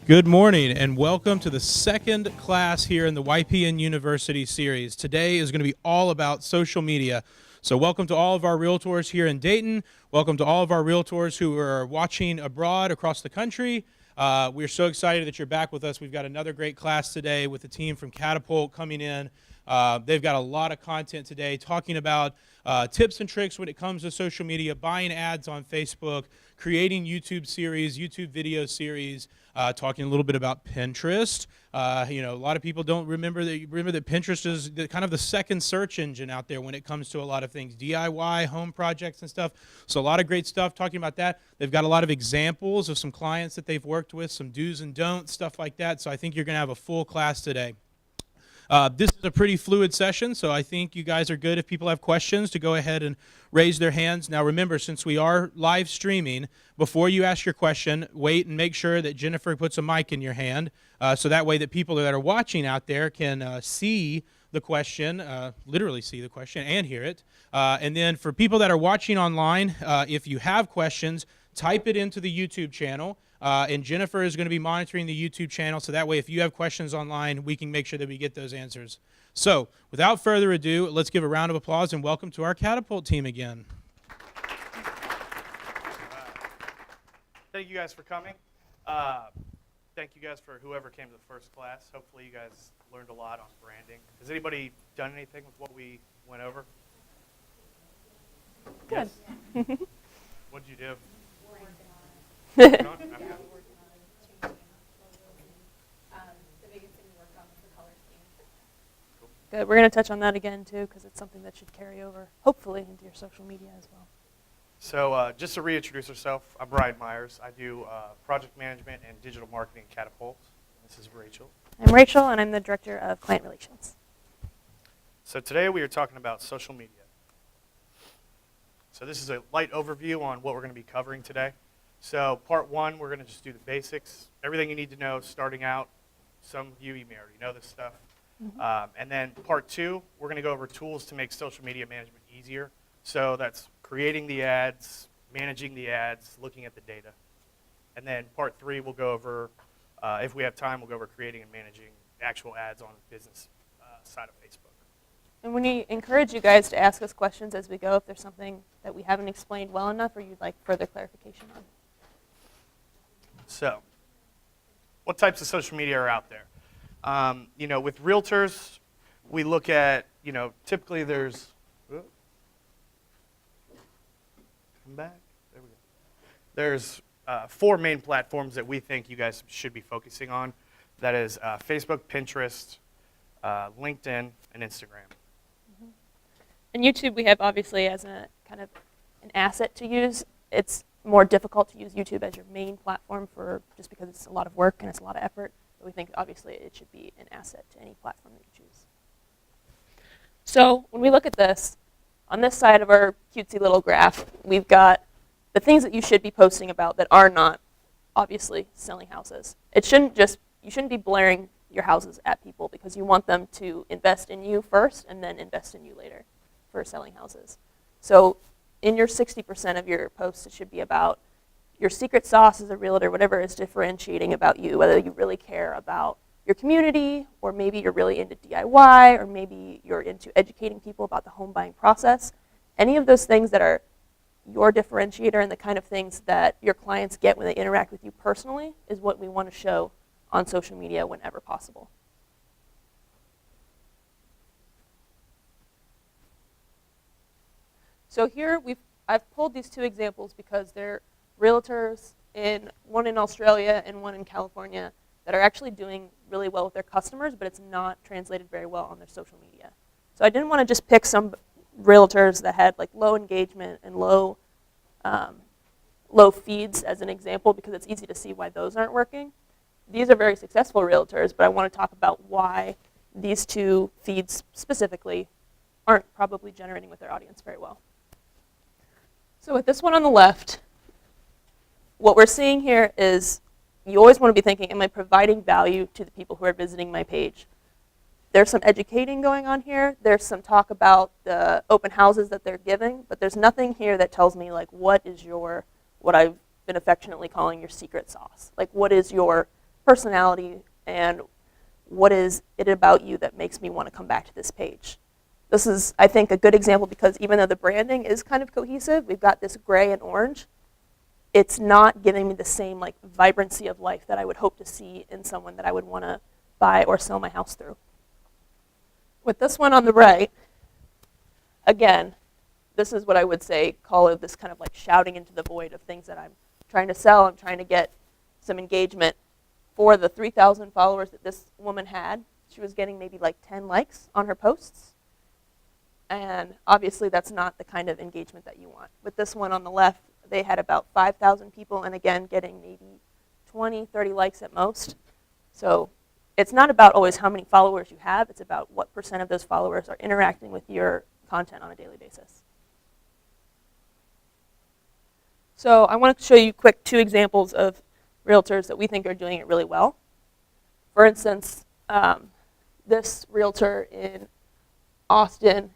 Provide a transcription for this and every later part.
Good morning and welcome to the second class here in the YPN University series. Today is going to be all about social media. So welcome to all of our Realtors here in Dayton. Welcome to all of our Realtors who are watching abroad across the country. We're so excited that you're back with us. We've got another great class today with the team from Catapult coming in. They've got a lot of content today talking about tips and tricks when it comes to social media, buying ads on Facebook, creating YouTube series, YouTube video series, talking a little bit about Pinterest. A lot of people don't remember that Pinterest is kind of the second search engine out there when it comes to a lot of things, DIY, home projects and stuff. So a lot of great stuff talking about that. They've got a lot of examples of some clients that they've worked with, some do's and don'ts, stuff like that. So I think you're going to have a full class today. This is a pretty fluid session, so I think you guys are good if people have questions to go ahead and raise their hands. Now remember, since we are live streaming, before you ask your question, wait and make sure that Jennifer puts a mic in your hand so that way that people that are watching out there can see the question, literally see the question and hear it. And then for people that are watching online, if you have questions, type it into the YouTube channel. And Jennifer is going to be monitoring the YouTube channel, so that way if you have questions online, we can make sure that we get those answers. So, without further ado, let's give a round of applause and welcome to our Catapult team again. Thank you guys for coming. Thank you guys for whoever came to the first class. Hopefully you guys learned a lot on branding. Has anybody done anything with what we went over? Good. Yes. What did you do? The biggest thing we worked on was the color scheme. Good. We're going to touch on that again, too, because it's something that should carry over, hopefully, into your social media as well. So just to reintroduce ourselves, I'm Brian Myers. I do project management and digital marketing at Catapult. This is Rachel. I'm Rachel, and I'm the Director of Client Relations. So today we are talking about social media. So this is a light overview on what we're going to be covering today. So part one, we're going to just do the basics, everything you need to know starting out. Some of you may already know this stuff. Mm-hmm. And then part two, we're going to go over tools to make social media management easier. So that's creating the ads, managing the ads, looking at the data. And then part three, we'll go over, if we have time, we'll go over creating and managing actual ads on the business side of Facebook. And we encourage you guys to ask us questions as we go if there's something that we haven't explained well enough or you'd like further clarification on. So, what types of social media are out there? With Realtors, we look at, typically there's, come back, there we go. There's 4 main platforms that we think you guys should be focusing on. That is Facebook, Pinterest, LinkedIn, and Instagram. Mm-hmm. And YouTube we have obviously as a kind of an asset to use. It's more difficult to use YouTube as your main platform just because it's a lot of work and it's a lot of effort. But we think obviously it should be an asset to any platform that you choose. So when we look at this, on this side of our cutesy little graph, we've got the things that you should be posting about that are not obviously selling houses. You shouldn't be blaring your houses at people because you want them to invest in you first and then invest in you later for selling houses. So in your 60% of your posts, it should be about your secret sauce as a realtor, whatever is differentiating about you, whether you really care about your community, or maybe you're really into DIY, or maybe you're into educating people about the home buying process. Any of those things that are your differentiator and the kind of things that your clients get when they interact with you personally is what we want to show on social media whenever possible. So here I've pulled these 2 examples because they're realtors, one in Australia and one in California, that are actually doing really well with their customers, but it's not translated very well on their social media. So I didn't want to just pick some realtors that had like low engagement and low feeds as an example because it's easy to see why those aren't working. These are very successful realtors, but I want to talk about why these 2 feeds specifically aren't probably generating with their audience very well. So with this one on the left, what we're seeing here is you always want to be thinking, am I providing value to the people who are visiting my page? There's some educating going on here. There's some talk about the open houses that they're giving, but there's nothing here that tells me like what I've been affectionately calling your secret sauce. Like what is your personality and what is it about you that makes me want to come back to this page. This is, I think, a good example because even though the branding is kind of cohesive, we've got this gray and orange, it's not giving me the same like vibrancy of life that I would hope to see in someone that I would want to buy or sell my house through. With this one on the right, again, this is what I would say, call it this kind of like shouting into the void of things that I'm trying to sell. I'm trying to get some engagement. For the 3,000 followers that this woman had, she was getting maybe like 10 likes on her posts. And obviously that's not the kind of engagement that you want. With this one on the left, they had about 5,000 people, and again, getting maybe 20, 30 likes at most. So it's not about always how many followers you have, it's about what % of those followers are interacting with your content on a daily basis. So I want to show you quick 2 examples of realtors that we think are doing it really well. For instance, this realtor in Austin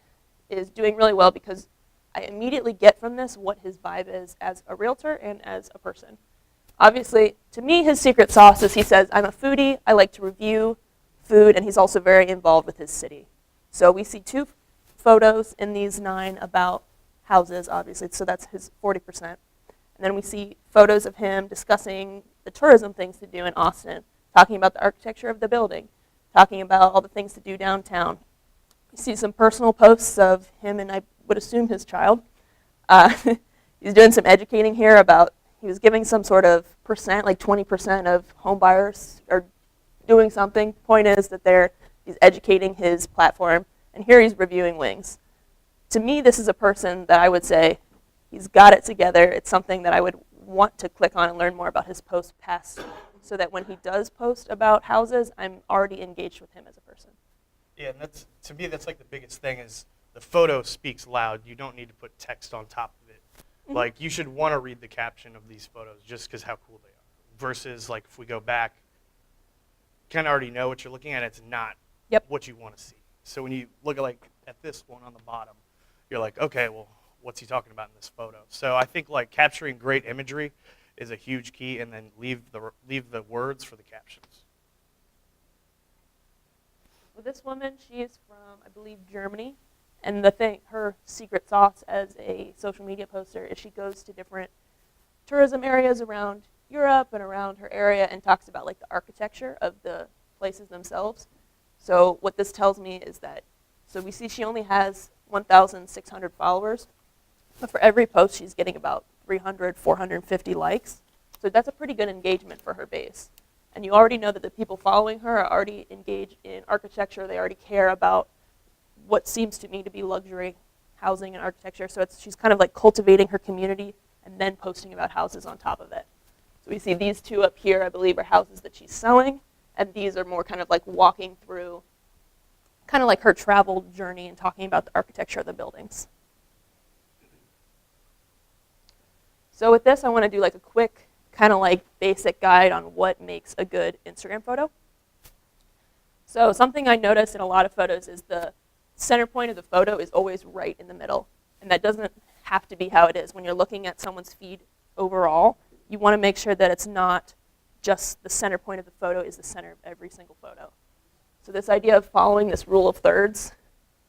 is doing really well because I immediately get from this what his vibe is as a realtor and as a person. Obviously, to me, his secret sauce is he says, I'm a foodie, I like to review food, and he's also very involved with his city. So we see 2 photos in these 9 about houses, obviously, so that's his 40%. And then we see photos of him discussing the tourism things to do in Austin, talking about the architecture of the building, talking about all the things to do downtown. You see some personal posts of him and I would assume his child. He's doing some educating here about, he was giving some sort of percent, like 20% of home buyers are doing something. Point is that he's educating his platform, and here he's reviewing wings. To me, this is a person that I would say, he's got it together. It's something that I would want to click on and learn more about his post past, so that when he does post about houses, I'm already engaged with him as a person. Yeah, and that's, to me, that's like the biggest thing is the photo speaks loud. You don't need to put text on top of it. Mm-hmm. Like, you should want to read the caption of these photos just because how cool they are. Versus, like, if we go back, you kind of already know what you're looking at. It's not what you want to see. So when you look at this one on the bottom, you're like, okay, well, what's he talking about in this photo? So I think like capturing great imagery is a huge key, and then leave the words for the captions. Well, this woman, she is from, I believe, Germany. And her secret sauce as a social media poster is she goes to different tourism areas around Europe and around her area and talks about like the architecture of the places themselves. So what this tells me is that, so we see she only has 1,600 followers, but for every post she's getting about 300, 450 likes. So that's a pretty good engagement for her base. And you already know that the people following her are already engaged in architecture. They already care about what seems to me to be luxury housing and architecture. So she's kind of like cultivating her community and then posting about houses on top of it. So we see these 2 up here, I believe, are houses that she's selling. And these are more kind of like walking through, kind of like her travel journey and talking about the architecture of the buildings. So with this, I want to do like a quick kind of like basic guide on what makes a good Instagram photo. So something I noticed in a lot of photos is the center point of the photo is always right in the middle. And that doesn't have to be how it is. When you're looking at someone's feed overall, you want to make sure that it's not just the center point of the photo is the center of every single photo. So this idea of following this rule of thirds,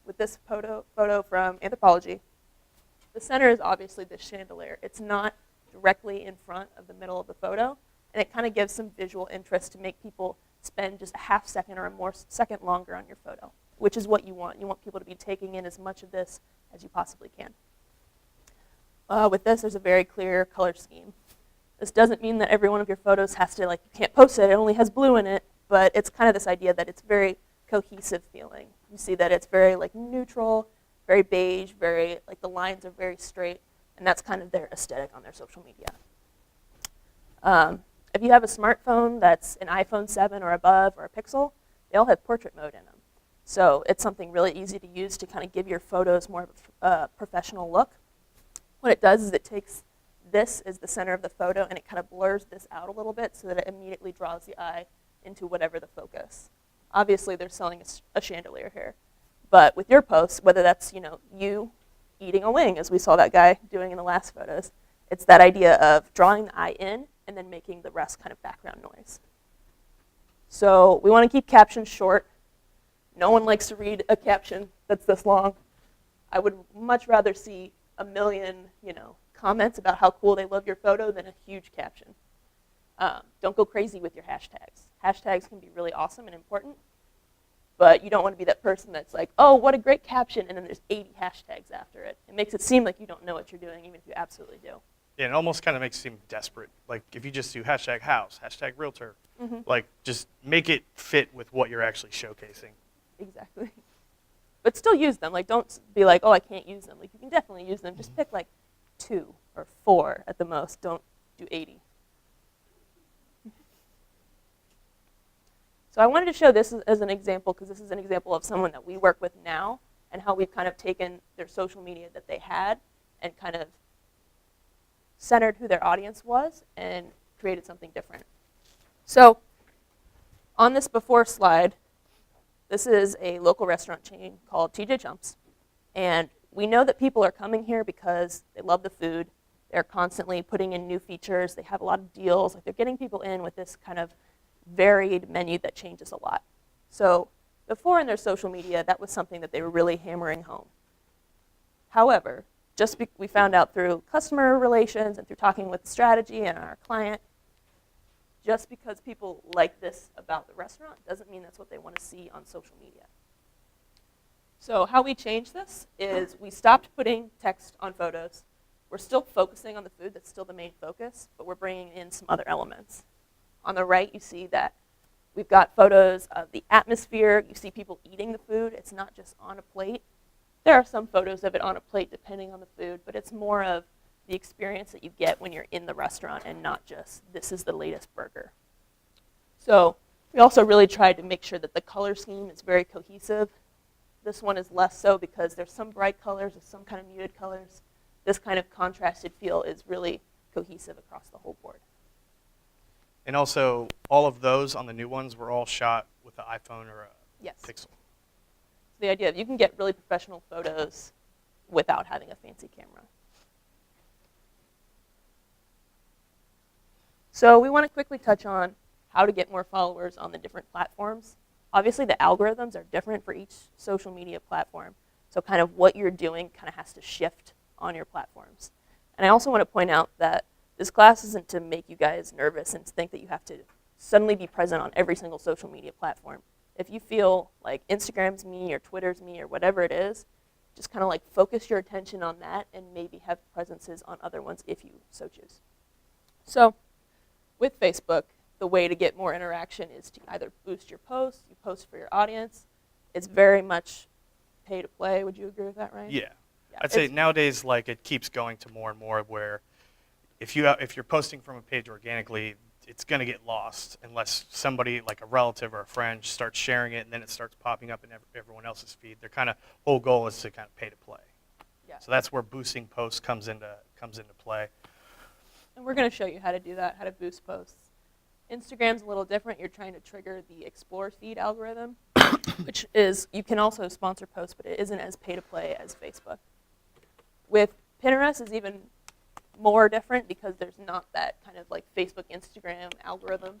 with this photo from Anthropology, the center is obviously the chandelier. It's not directly in front of the middle of the photo, and it kind of gives some visual interest to make people spend just a half second or a more second longer on your photo, which is what you want. You want people to be taking in as much of this as you possibly can. With this, there's a very clear color scheme. This doesn't mean that every one of your photos has to, like, you can't post it, it only has blue in it, but it's kind of this idea that it's very cohesive feeling. You see that it's very, like, neutral, very beige, very, like, the lines are very straight, and that's kind of their aesthetic on their social media. If you have a smartphone that's an iPhone 7 or above or a Pixel, they all have portrait mode in them. So it's something really easy to use to kind of give your photos more of a professional look. What it does is it takes this as the center of the photo and it kind of blurs this out a little bit so that it immediately draws the eye into whatever the focus. Obviously, they're selling a chandelier here. But with your posts, whether that's you eating a wing, as we saw that guy doing in the last photos, it's that idea of drawing the eye in and then making the rest kind of background noise. So we want to keep captions short. No one likes to read a caption that's this long. I would much rather see a million, comments about how cool they love your photo than a huge caption. Don't go crazy with your hashtags. Hashtags can be really awesome and important, but you don't want to be that person that's like, oh, what a great caption, and then there's 80 hashtags after it. It makes it seem like you don't know what you're doing, even if you absolutely do. Yeah, it almost kind of makes it seem desperate. Like if you just do hashtag house, hashtag realtor, like just make it fit with what you're actually showcasing. Exactly. But still use them. Like, don't be like, oh, I can't use them. Like, you can definitely use them. Just pick like 2 or 4 at the most. Don't do 80. So I wanted to show this as an example, because this is an example of someone that we work with now and how we've kind of taken their social media that they had and kind of centered who their audience was and created something different. So on this before slide, this is a local restaurant chain called TJ Chumps. And we know that people are coming here because they love the food. They're constantly putting in new features. They have a lot of deals. Like, they're getting people in with this kind of varied menu that changes a lot. So before in their social media, that was something that they were really hammering home. However, we found out through customer relations and through talking with the strategy and our client, just because people like this about the restaurant doesn't mean that's what they want to see on social media. So how we changed this is we stopped putting text on photos. We're still focusing on the food. That's still the main focus, but we're bringing in some other elements. On the right, you see that we've got photos of the atmosphere. You see people eating the food. It's not just on a plate. There are some photos of it on a plate depending on the food, but it's more of the experience that you get when you're in the restaurant and not just, this is the latest burger. So we also really tried to make sure that the color scheme is very cohesive. This one is less so because there's some bright colors, there's some kind of muted colors. This kind of contrasted feel is really cohesive across the whole board. And also, all of those on the new ones were all shot with an iPhone or a Pixel. So the idea of you can get really professional photos without having a fancy camera. So we want to quickly touch on how to get more followers on the different platforms. Obviously, the algorithms are different for each social media platform. So kind of what you're doing kind of has to shift on your platforms. And I also want to point out that this class isn't to make you guys nervous and think that you have to suddenly be present on every single social media platform. If you feel like Instagram's me or Twitter's me or whatever it is, just kind of like focus your attention on that and maybe have presences on other ones if you so choose. So with Facebook, the way to get more interaction is to either boost your posts, you post for your audience. It's very much pay to play. Would you agree with that, Ryan? Yeah. I'd say nowadays, like, it keeps going to more and more where if you're posting from a page organically, it's going to get lost unless somebody, like a relative or a friend, starts sharing it, and then it starts popping up in everyone else's feed. Their kind of whole goal is to kind of pay to play. Yeah. So that's where boosting posts comes into play. And we're going to show you how to do that, how to boost posts. Instagram's a little different. You're trying to trigger the explore feed algorithm, which is, you can also sponsor posts, but it isn't as pay to play as Facebook. With Pinterest is even more different because there's not that kind of like Facebook, Instagram algorithm.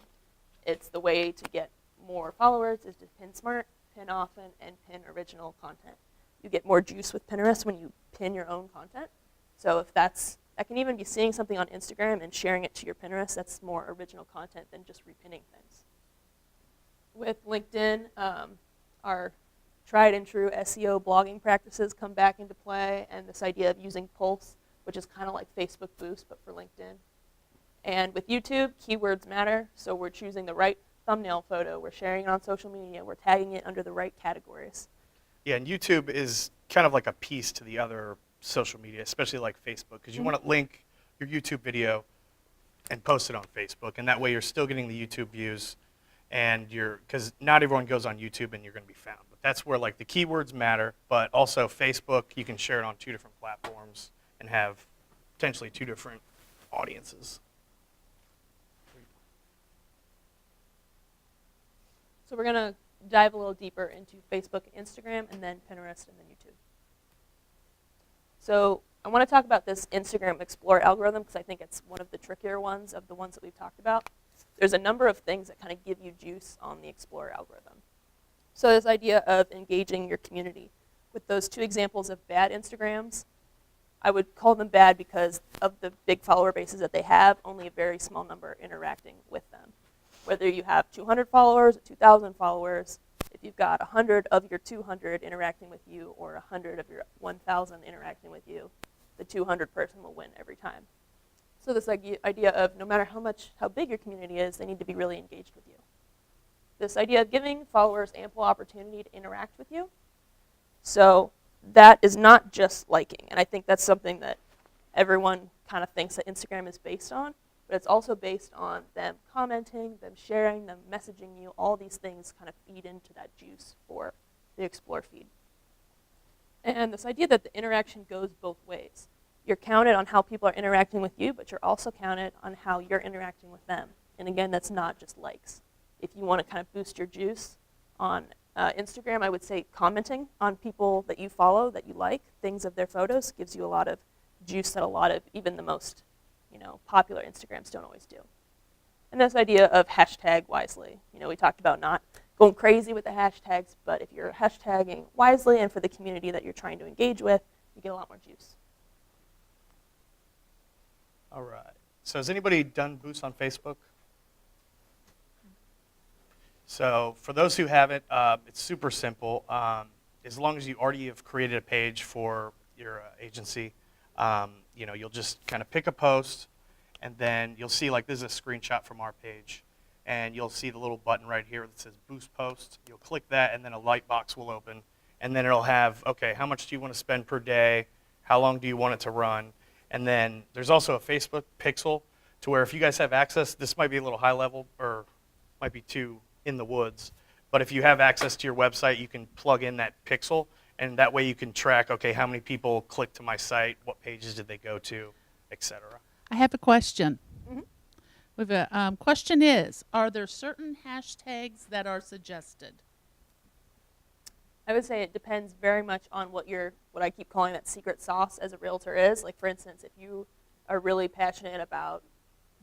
It's the way to get more followers is to pin smart, pin often, and pin original content. You get more juice with Pinterest when you pin your own content. So if that can even be seeing something on Instagram and sharing it to your Pinterest. That's more original content than just repinning things. With LinkedIn, our tried and true SEO blogging practices come back into play, and this idea of using Pulse, which is kind of like Facebook Boost, but for LinkedIn. And with YouTube, keywords matter, so we're choosing the right thumbnail photo, we're sharing it on social media, we're tagging it under the right categories. Yeah, and YouTube is kind of like a piece to the other social media, especially like Facebook, because you want to link your YouTube video and post it on Facebook, and that way you're still getting the YouTube views, and because not everyone goes on YouTube and you're going to be found. But that's where like the keywords matter, but also Facebook, you can share it on 2 different platforms and have potentially 2 different audiences. So we're going to dive a little deeper into Facebook and Instagram, and then Pinterest, and then YouTube. So I want to talk about this Instagram Explore algorithm because I think it's one of the trickier ones of the ones that we've talked about. there's a number of things that kind of give you juice on the Explore algorithm. So this idea of engaging your community. With those 2 examples of bad Instagrams, I would call them bad because of the big follower bases that they have, only a very small number are interacting with them. Whether you have 200 followers or 2,000 followers, if you've got 100 of your 200 interacting with you or 100 of your 1,000 interacting with you, the 200 person will win every time. So this idea of no matter how big your community is, they need to be really engaged with you. This idea of giving followers ample opportunity to interact with you. So that is not just liking, and I think that's something that everyone kind of thinks that Instagram is based on, but it's also based on them commenting, them sharing, them messaging you. All these things kind of feed into that juice for the Explore feed. And this idea that the interaction goes both ways. You're counted on how people are interacting with you, but you're also counted on how you're interacting with them. And again, that's not just likes. If you want to kind of boost your juice on Instagram, I would say commenting on people that you follow, that you like, things of their photos, gives you a lot of juice that a lot of even the most popular Instagrams don't always do. And this idea of hashtag wisely. We talked about not going crazy with the hashtags, but if you're hashtagging wisely and for the community that you're trying to engage with, you get a lot more juice. All right. So has anybody done boosts on Facebook? So for those who haven't, it's super simple. As long as you already have created a page for your agency, you'll just kind of pick a post, and then you'll see, like, this is a screenshot from our page, and you'll see the little button right here that says Boost Post. You'll click that, and then a light box will open, and then it'll have, okay, how much do you want to spend per day? How long do you want it to run? And then there's also a Facebook pixel to where if you guys have access, this might be a little high level or might be too in the woods, but if you have access to your website, you can plug in that pixel, and that way you can track, okay, how many people clicked to my site, what pages did they go to, etc. I have a question. Mm-hmm. Question is, are there certain hashtags that are suggested? I would say it depends very much on what I keep calling that secret sauce as a realtor is. Like, for instance, if you are really passionate about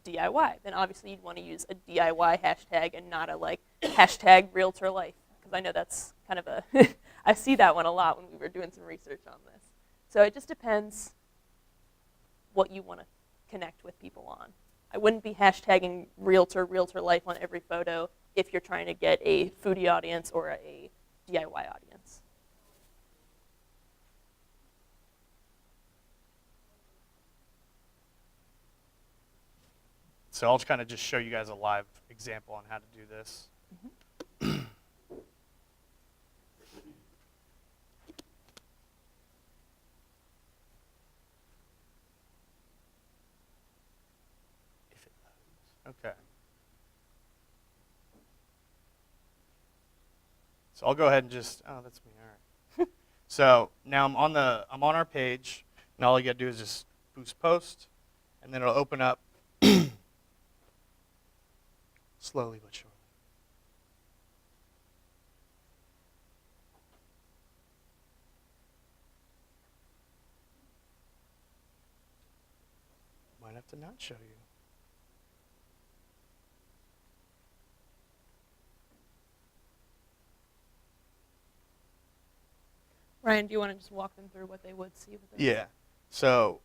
DIY, then obviously you'd want to use a DIY hashtag and not a hashtag realtor life, because I know that's kind of a I see that one a lot when we were doing some research on this. So it just depends what you want to connect with people on. I wouldn't be hashtagging realtor life on every photo if you're trying to get a foodie audience or a DIY audience. So I'll kind of just show you guys a live example on how to do this. Mm-hmm. If it loads. Okay. So I'll go ahead and just, oh, that's me, all right. So now I'm on our page, and all you gotta do is just boost post, and then it'll open up slowly but surely. Might have to not show you. Ryan, do you want to just walk them through what they would see? Yeah. So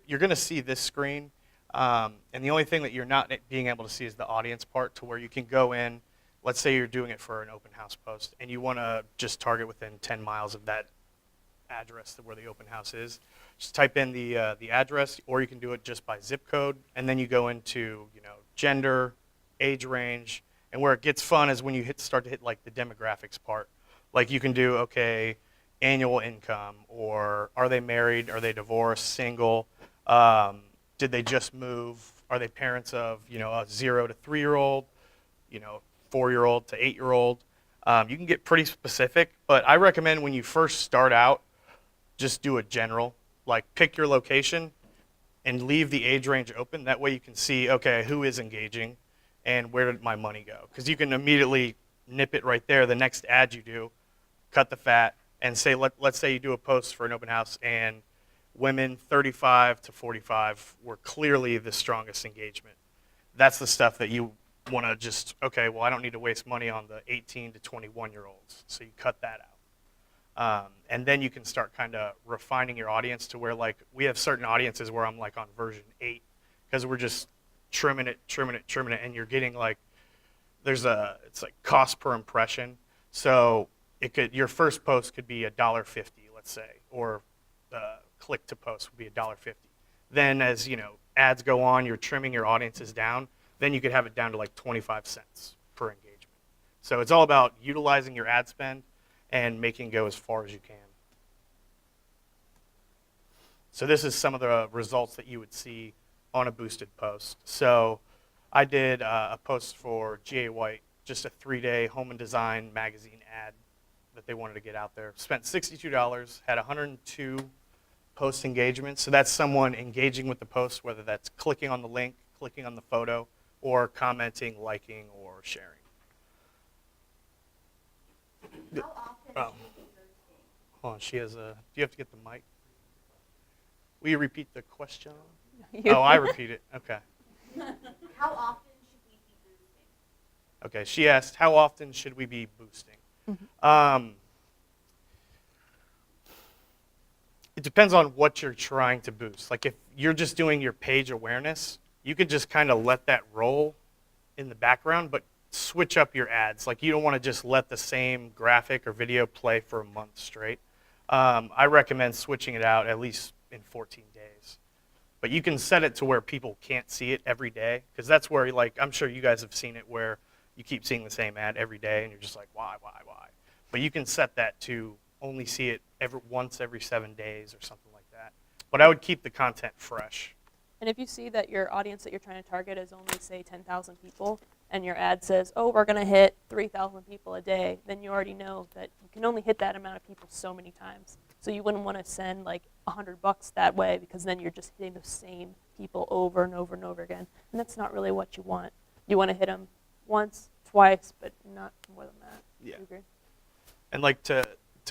you're going to see this screen, and the only thing that you're not being able to see is the audience part, to where you can go in. Let's say you're doing it for an open house post, and you want to just target within 10 miles of that address where the open house is. Just type in the address, or you can do it just by zip code, and then you go into gender, age range, and where it gets fun is when you start to hit like the demographics part. Like you can do, okay, annual income, or are they married, are they divorced, single, did they just move, are they parents of a 0 to 3-year-old, 4-year-old to 8-year-old. You can get pretty specific, but I recommend when you first start out, just do a general, like pick your location and leave the age range open. That way you can see, okay, who is engaging and where did my money go? Because you can immediately nip it right there. The next ad you do, cut the fat, and say, let's say you do a post for an open house and women 35 to 45 were clearly the strongest engagement. That's the stuff that you want to just, okay, well, I don't need to waste money on the 18 to 21-year-olds. So you cut that out. And then you can start kind of refining your audience to where, like, we have certain audiences where I'm like on version 8 because we're just trimming it, and you're getting like, it's like cost per impression. So your first post could be $1.50, let's say, or click to post would be $1.50. Then as, ads go on, you're trimming your audiences down, then you could have it down to like 25 cents per engagement. So it's all about utilizing your ad spend and making it go as far as you can. So this is some of the results that you would see on a boosted post. So I did a post for G.A. White, just a 3-day home and design magazine ad that they wanted to get out there. Spent $62, had 102 post engagements. So that's someone engaging with the post, whether that's clicking on the link, clicking on the photo, or commenting, liking, or sharing. How often should we be boosting? Hold on, do you have to get the mic? Will you repeat the question? You- Oh, I repeat it. Okay. How often should we be boosting? Okay, she asked, how often should we be boosting? It depends on what you're trying to boost. Like if you're just doing your page awareness, you could just kind of let that roll in the background, but switch up your ads. Like you don't want to just let the same graphic or video play for a month straight. I recommend switching it out at least in 14 days. But you can set it to where people can't see it every day, because that's where, like, I'm sure you guys have seen it where you keep seeing the same ad every day and you're just like, why? But you can set that to only see it once every 7 days or something like that. But I would keep the content fresh. And if you see that your audience that you're trying to target is only, say, 10,000 people, and your ad says, oh, we're going to hit 3,000 people a day, then you already know that you can only hit that amount of people so many times. So you wouldn't want to send like $100 that way, because then you're just hitting the same people over and over and over again. And that's not really what you want. You want to hit them once, twice, but not more than that. Yeah. You agree? And like to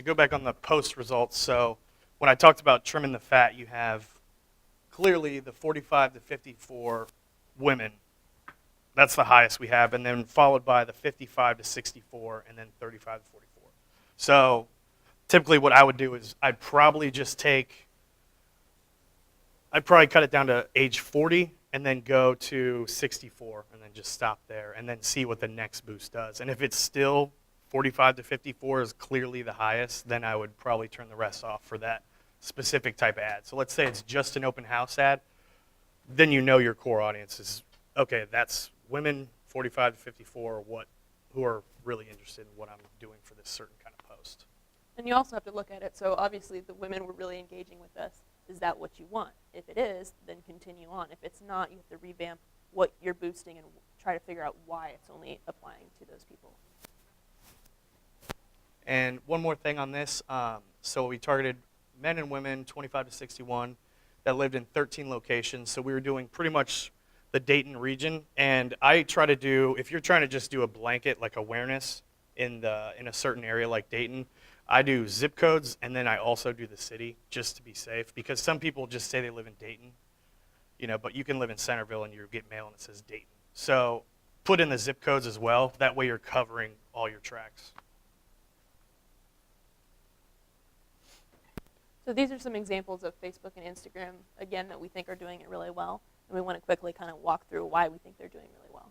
go back on the post results, so when I talked about trimming the fat, you have clearly the 45 to 54 women. That's the highest we have, and then followed by the 55 to 64, and then 35 to 44. So typically what I would do is I'd probably cut it down to age 40 and then go to 64 and then just stop there and then see what the next boost does. And if it's still 45 to 54 is clearly the highest, then I would probably turn the rest off for that specific type of ad. So let's say it's just an open house ad, then you know your core audience is, okay, that's women 45 to 54 who are really interested in what I'm doing for this certain kind of post. And you also have to look at it. So obviously the women were really engaging with us. Is that what you want? If it is, then continue on. If it's not, you have to revamp what you're boosting and try to figure out why it's only applying to those people. And one more thing on this. So we targeted men and women 25 to 61 that lived in 13 locations. So we were doing pretty much the Dayton region. And I try to do, if you're trying to just do a blanket like awareness in a certain area like Dayton, I do zip codes, and then I also do the city just to be safe, because some people just say they live in Dayton, but you can live in Centerville and you get mail and it says Dayton. So put in the zip codes as well. That way you're covering all your tracks. So these are some examples of Facebook and Instagram, again, that we think are doing it really well. And we want to quickly kind of walk through why we think they're doing really well.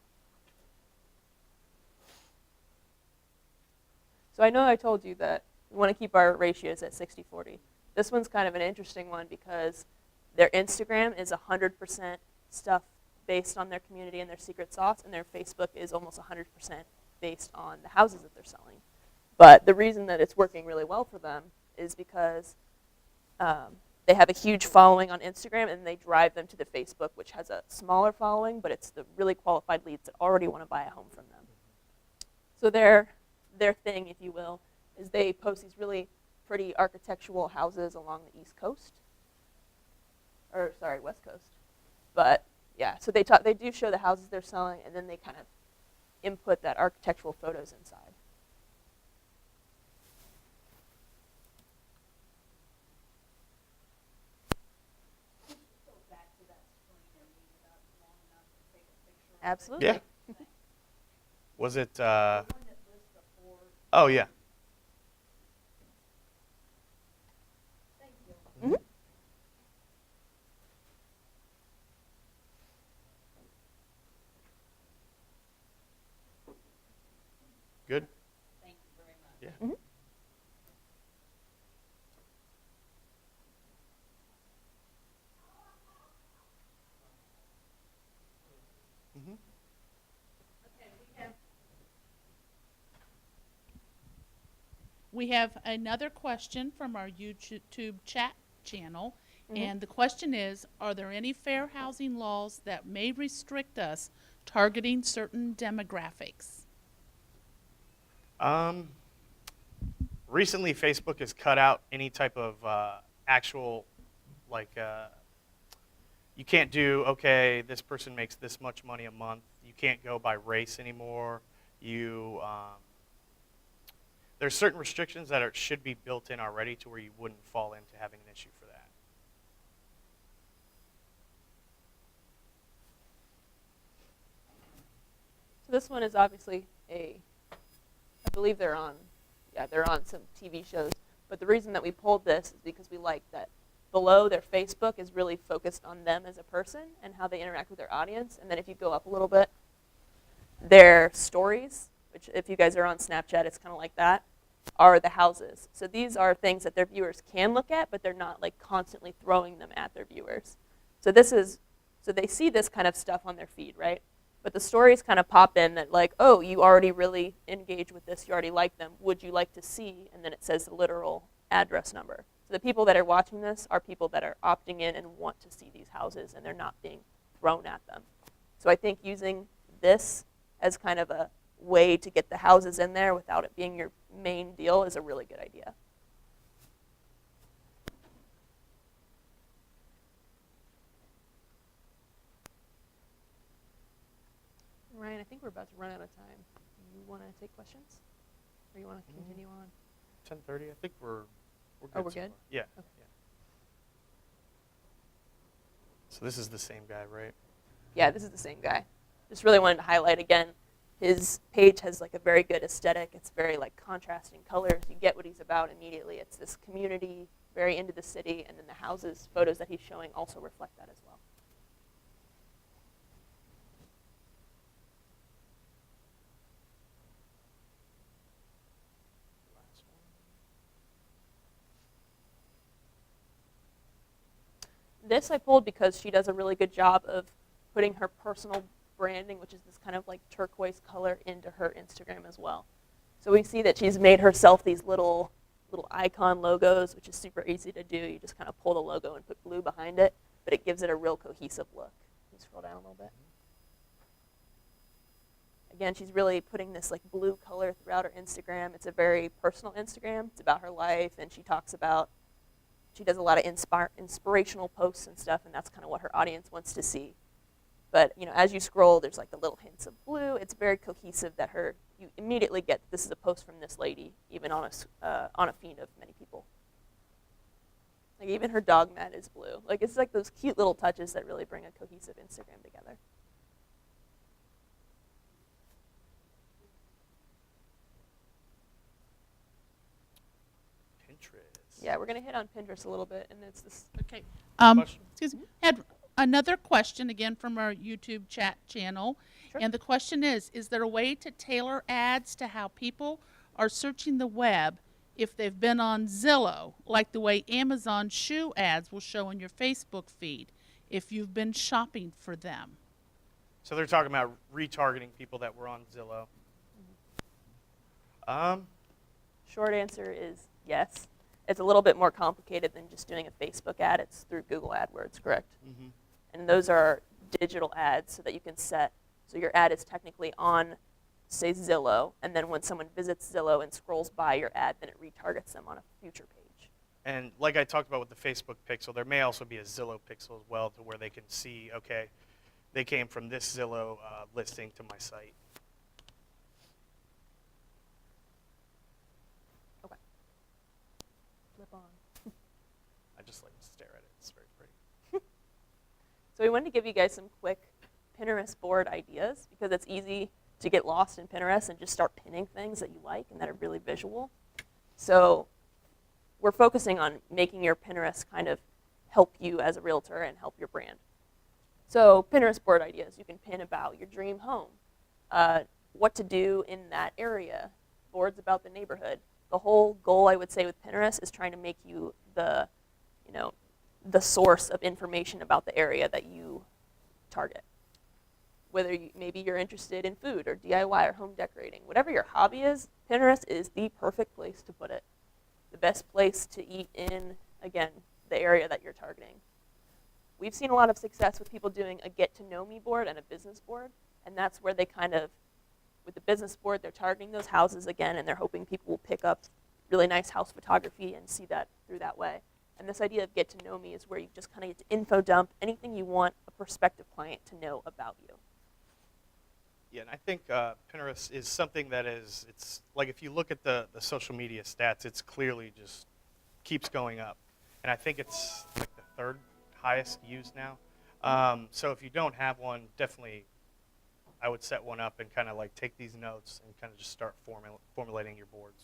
So I know I told you that we want to keep our ratios at 60-40. This one's kind of an interesting one because their Instagram is 100% stuff based on their community and their secret sauce, and their Facebook is almost 100% based on the houses that they're selling. But the reason that it's working really well for them is because they have a huge following on Instagram, and they drive them to the Facebook, which has a smaller following, but it's the really qualified leads that already want to buy a home from them. So their thing, if you will, is they post these really pretty architectural houses along the East Coast, West Coast. But yeah, so they do show the houses they're selling, and then they kind of input that architectural photos inside. Absolutely. Yeah. Was it? Oh yeah. Mhm. Good. Thank you very much. Yeah. Mhm. Mm-hmm. We have another question from our YouTube chat channel, Mhm. and the question is, are there any fair housing laws that may restrict us targeting certain demographics? Recently, Facebook has cut out any type of actual, like, you can't do, okay, this person makes this much money a month. You can't go by race anymore. There's certain restrictions that should be built in already to where you wouldn't fall into having an issue for that. So this one is obviously I believe they're on some TV shows. But the reason that we pulled this is because we like that below their Facebook is really focused on them as a person and how they interact with their audience. And then if you go up a little bit, their stories, which if you guys are on Snapchat, it's kind of like that, are the houses. So these are things that their viewers can look at, but they're not like constantly throwing them at their viewers. So they see this kind of stuff on their feed, right? But the stories kind of pop in that like, oh, you already really engage with this, you already like them, would you like to see? And then it says the literal address number. So the people that are watching this are people that are opting in and want to see these houses, and they're not being thrown at them. So I think using this as kind of a way to get the houses in there without it being your main deal is a really good idea. Ryan, I think we're about to run out of time. Do you want to take questions? Or you want to continue on? 10:30. I think we're good. Oh, we're so good? far. Yeah. Okay. Yeah. So this is the same guy, right? Yeah, this is the same guy. Just really wanted to highlight again, his page has like a very good aesthetic. It's very like contrasting colors. You get what he's about immediately. It's this community, very into the city, and then the houses, photos that he's showing also reflect that as well. Last one. This I pulled because she does a really good job of putting her personal branding, which is this kind of like turquoise color, into her Instagram as well. So we see that she's made herself these little icon logos, which is super easy to do. You just kind of pull the logo and put blue behind it, but it gives it a real cohesive look. Can you scroll down a little bit? Again, she's really putting this like blue color throughout her Instagram. It's a very personal Instagram. It's about her life, and she does a lot of inspirational posts and stuff, and that's kind of what her audience wants to see. But as you scroll, there's like the little hints of blue. It's very cohesive that you immediately get this is a post from this lady, even on a feed of many people. Like even her dog mat is blue. Like it's like those cute little touches that really bring a cohesive Instagram together. Pinterest. Yeah, we're gonna hit on Pinterest a little bit, and it's this. Okay. Question? Excuse me. Had another question again from our YouTube chat channel. Sure. And the question is there a way to tailor ads to how people are searching the web if they've been on Zillow, like the way Amazon shoe ads will show on your Facebook feed if you've been shopping for them? So they're talking about retargeting people that were on Zillow. Short answer is yes. It's a little bit more complicated than just doing a Facebook ad. It's through Google AdWords, correct? Mm-hmm. And those are digital ads so that you can set, so your ad is technically on, say, Zillow, and then when someone visits Zillow and scrolls by your ad, then it retargets them on a future page. And like I talked about with the Facebook pixel, there may also be a Zillow pixel as well to where they can see, okay, they came from this Zillow listing to my site. Okay. Flip on. I just like to stare at it. It's very pretty. So we wanted to give you guys some quick Pinterest board ideas because it's easy to get lost in Pinterest and just start pinning things that you like and that are really visual. So we're focusing on making your Pinterest kind of help you as a realtor and help your brand. So Pinterest board ideas, you can pin about your dream home, what to do in that area, boards about the neighborhood. The whole goal, I would say, with Pinterest is trying to make you the source of information about the area that you target. Whether maybe you're interested in food or DIY or home decorating, whatever your hobby is, Pinterest is the perfect place to put it. The best place to eat in, again, the area that you're targeting. We've seen a lot of success with people doing a get to know me board and a business board, and that's where they kind of, with the business board, they're targeting those houses again, and they're hoping people will pick up really nice house photography and see that through that way. And this idea of get to know me is where you just kind of get to info dump anything you want a prospective client to know about you. Yeah, and I think Pinterest is something that it's like if you look at the social media stats, it's clearly just keeps going up. And I think it's like the third highest used now. So if you don't have one, definitely I would set one up and kind of like take these notes and kind of just start formulating your boards.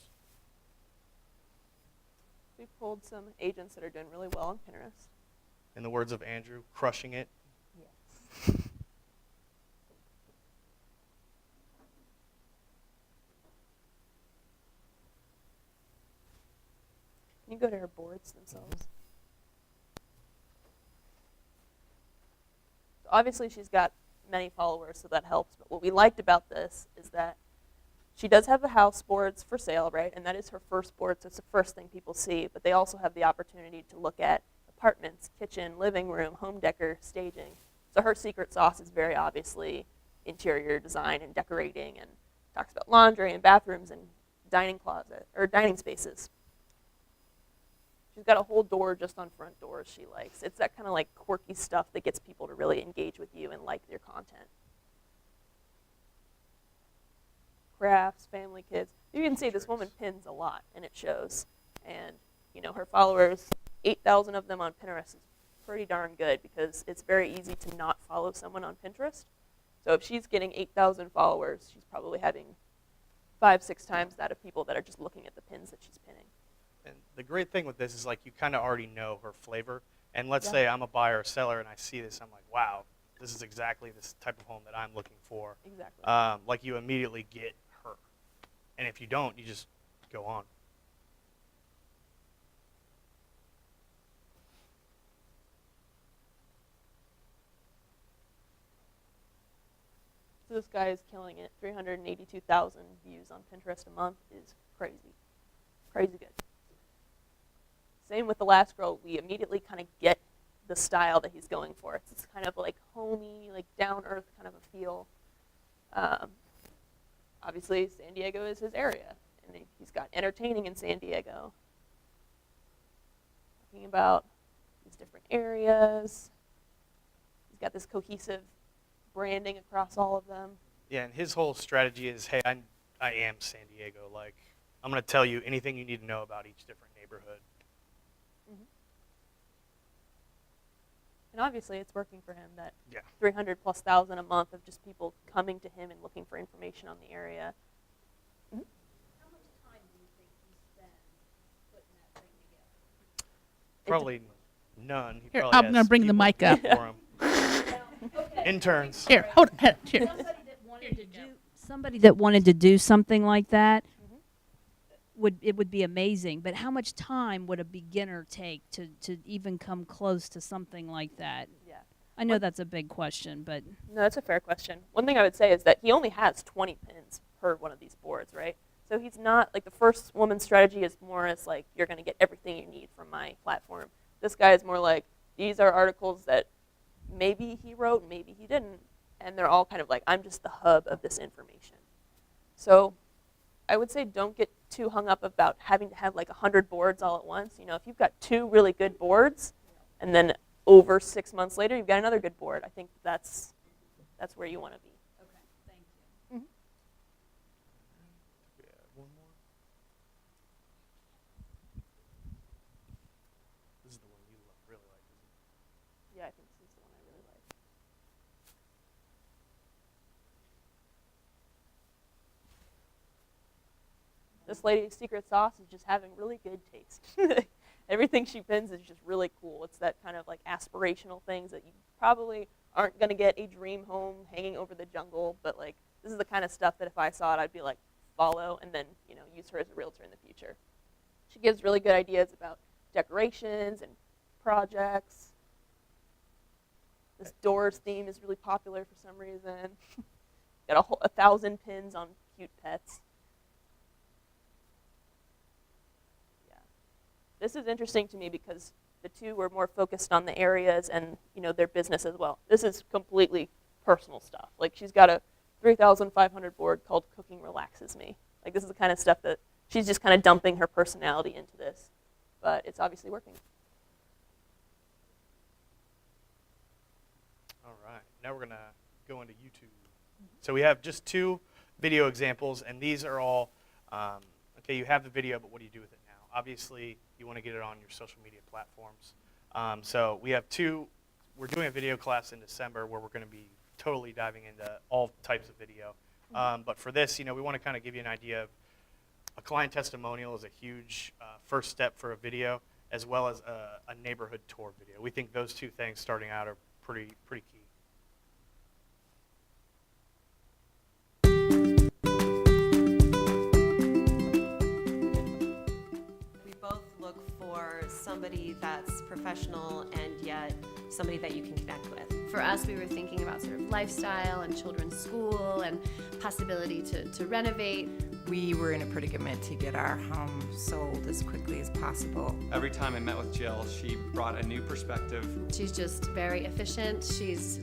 We've pulled some agents that are doing really well on Pinterest. In the words of Andrew, crushing it. Yes. Can you go to her boards themselves? So obviously she's got many followers, so that helps. But what we liked about this is that she does have the house boards for sale, right? And that is her first board, so it's the first thing people see. But they also have the opportunity to look at apartments, kitchen, living room, home decor, staging. So her secret sauce is very obviously interior design and decorating, and talks about laundry and bathrooms and dining closet or dining spaces. She's got a whole door just on front doors she likes. It's that kind of like quirky stuff that gets people to really engage with you and like your content. Crafts, family, kids. You can see this woman pins a lot, and it shows. And, you know, her followers, 8,000 of them on Pinterest is pretty darn good because it's very easy to not follow someone on Pinterest. So if she's getting 8,000 followers, she's probably having 5-6 times that of people that are just looking at the pins that she's pinning. And the great thing with this is like you kind of already know her flavor. And let's Yeah. say I'm a buyer or seller and I see this, I'm like, wow, this is exactly this type of home that I'm looking for. Exactly. Like you immediately get her. And if you don't, you just go on. So this guy is killing it. 382,000 views on Pinterest a month is crazy. Crazy good. Same with the last girl. We immediately kind of get the style that he's going for. It's kind of like homey, like down-earth kind of a feel. Obviously, San Diego is his area, and he's got entertaining in San Diego. Talking about these different areas. He's got this cohesive branding across all of them. Yeah, and his whole strategy is, hey, I am San Diego. Like, I'm going to tell you anything you need to know about each different neighborhood. Mm-hmm. And obviously, it's working for him. That Yeah. 300,000+ a month of just people coming to him and looking for information on the area. How much time do you think he spends putting that thing together? Probably none. He Here, probably I'm has gonna bring the people mic up. for him. Okay. Interns. Here, hold on. Here. Somebody that wanted to do something like that Mhm. would be amazing. But how much time would a beginner take to even come close to something like that? Yeah. I know that's a big question, but No, that's a fair question. One thing I would say is that he only has 20 pins per one of these boards, right? So he's not, like the first woman's strategy is more as like, you're going to get everything you need from my platform. This guy is more like, these are articles that maybe he wrote, maybe he didn't, and they're all kind of like, I'm just the hub of this information. So I would say don't get too hung up about having to have like 100 boards all at once. You know, if you've got 2 really good boards, and then over 6 months later, you've got another good board, I think that's where you want to be. okay, thank you. Yeah, one more. This is the one you really like, isn't it? Yeah, I think this is the one I really like. This lady's secret sauce is just having really good taste. Everything she pins is just really cool. It's that kind of like aspirational things that you probably aren't going to get a dream home hanging over the jungle, but like this is the kind of stuff that if I saw it, I'd be like, follow, and then, you know, use her as a realtor in the future. She gives really good ideas about decorations and projects. This doors theme is really popular for some reason. Got 1,000 pins on cute pets. Yeah. This is interesting to me because the two were more focused on the areas and, you know, their business as well. This is completely personal stuff. Like she's got a 3,500 board called Cooking Relaxes Me. Like this is the kind of stuff that she's just kind of dumping her personality into this, but it's obviously working. All right, now we're gonna go into YouTube. So we have just 2 video examples, and these are all, okay, you have the video, but what do you do with it now? Obviously, you wanna get it on your social media platforms. So we have 2, we're doing a video class in December where we're gonna be totally diving into all types of video. But for this, you know, we wanna kind of give you an idea of a client testimonial is a huge first step for a video, as well as a neighborhood tour video. We think those 2 things starting out are pretty key. We both look for somebody that's professional and yet somebody that you can connect with. For us, we were thinking about sort of lifestyle and children's school and possibility to renovate. We were in a predicament to get our home sold as quickly as possible. Every time I met with Jill, she brought a new perspective. She's just very efficient. She's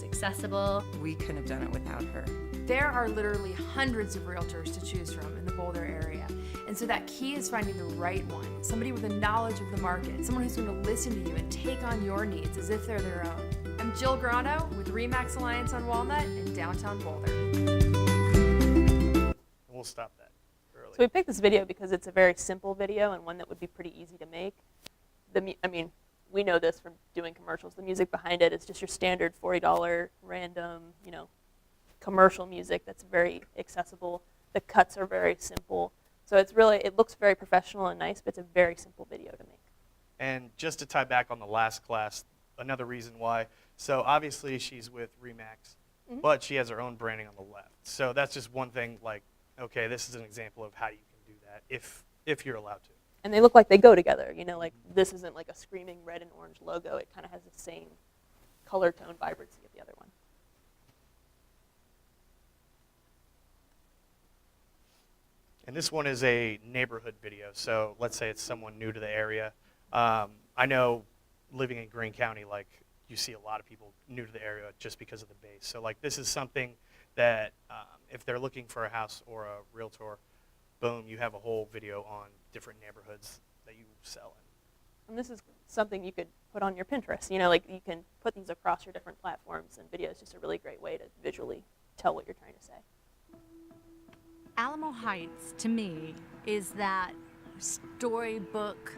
accessible. We couldn't have done it without her. There are literally hundreds of realtors to choose from in the Boulder area. And so that key is finding the right one, somebody with a knowledge of the market, someone who's going to listen to you and take on your needs as if they're their own. I'm Jill Grano with RE/MAX Alliance on Walnut in downtown Boulder. We'll stop that early. So we picked this video because it's a very simple video and one that would be pretty easy to make. I mean, we know this from doing commercials. The music behind it is just your standard $40 random, you know, commercial music that's very accessible. The cuts are very simple. So it's really, it looks very professional and nice, but it's a very simple video to make. And just to tie back on the last class, another reason why. So obviously she's with RE/MAX, but she has her own branding on the left. So that's just one thing, like, okay, this is an example of how you can do that if you're allowed to. And they look like they go together, you know, like this isn't like a screaming red and orange logo. It kind of has the same color tone vibrancy of the other one. And this one is a neighborhood video. So let's say it's someone new to the area. I know living in Greene County, like you see a lot of people new to the area just because of the base. So like this is something that if they're looking for a house or a realtor, boom, you have a whole video on different neighborhoods that you sell in. And this is something you could put on your Pinterest. You know, like you can put these across your different platforms, and video is just a really great way to visually tell what you're trying to say. Alamo Heights, to me, is that storybook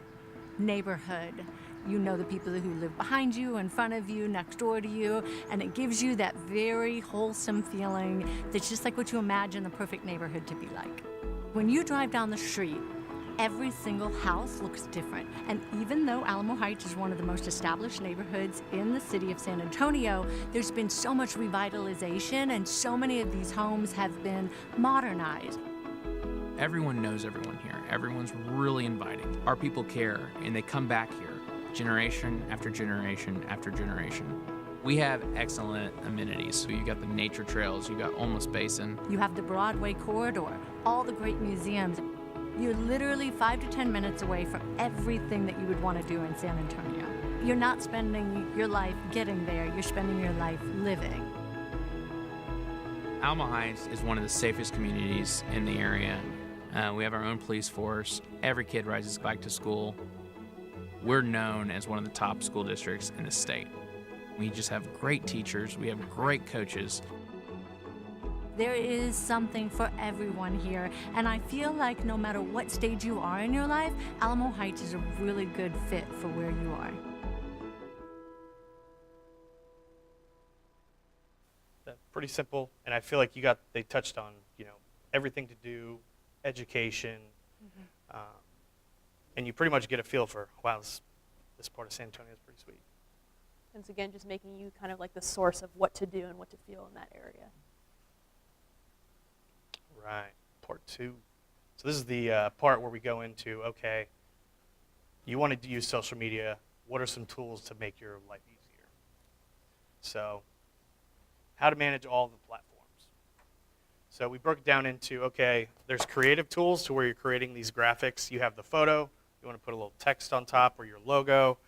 neighborhood. You know the people who live behind you, in front of you, next door to you, and it gives you that very wholesome feeling that's just like what you imagine the perfect neighborhood to be like. When you drive down the street, every single house looks different. And even though Alamo Heights is one of the most established neighborhoods in the city of San Antonio, there's been so much revitalization and so many of these homes have been modernized. Everyone knows everyone here. Everyone's really inviting. Our people care, and they come back here generation after generation after generation. We have excellent amenities. So you got the nature trails, you got Olmos Basin. You have the Broadway corridor, all the great museums. You're literally 5 to 10 minutes away from everything that you would want to do in San Antonio. You're not spending your life getting there, you're spending your life living. Alamo Heights is one of the safest communities in the area. We have our own police force. Every kid rides his bike to school. We're known as one of the top school districts in the state. We just have great teachers, we have great coaches. There is something for everyone here, and I feel like no matter what stage you are in your life, Alamo Heights is a really good fit for where you are. That's pretty simple, and I feel like they touched on, you know, everything to do, education, And you pretty much get a feel for, wow, this part of San Antonio is pretty sweet. And it's again just making you kind of like the source of what to do and what to feel in that area. Right, part 2. So this is the part where we go into, okay, you want to use social media. What are some tools to make your life easier? So how to manage all the platforms. So we broke it down into, okay, there's creative tools to where you're creating these graphics. You have the photo. You want to put a little text on top or your logo,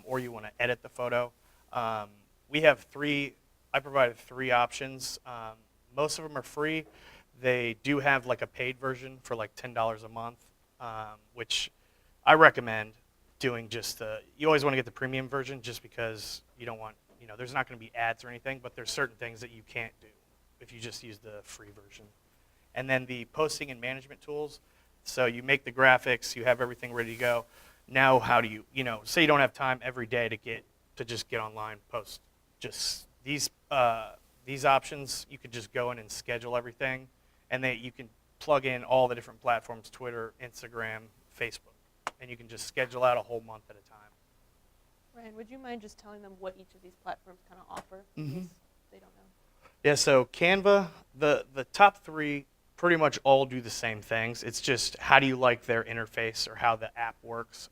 or you want to edit the photo. We have 3. I provided 3 options. Most of them are free. They do have like a paid version for like $10 a month, which I recommend doing. Just you always want to get the premium version just because you don't want, there's not going to be ads or anything, but there's certain things that you can't do if you just use the free version. And then the posting and management tools. So you make the graphics, you have everything ready to go. Now how do you, say you don't have time every day to just get online, post. Just these options, you could just go in and schedule everything, and you can plug in all the different platforms, Twitter, Instagram, Facebook, and you can just schedule out a whole month at a time. Ryan, would you mind just telling them what each of these platforms kind of offer in case they don't know? Yeah, so Canva, the top 3 pretty much all do the same things. It's just how do you like their interface or how the app works.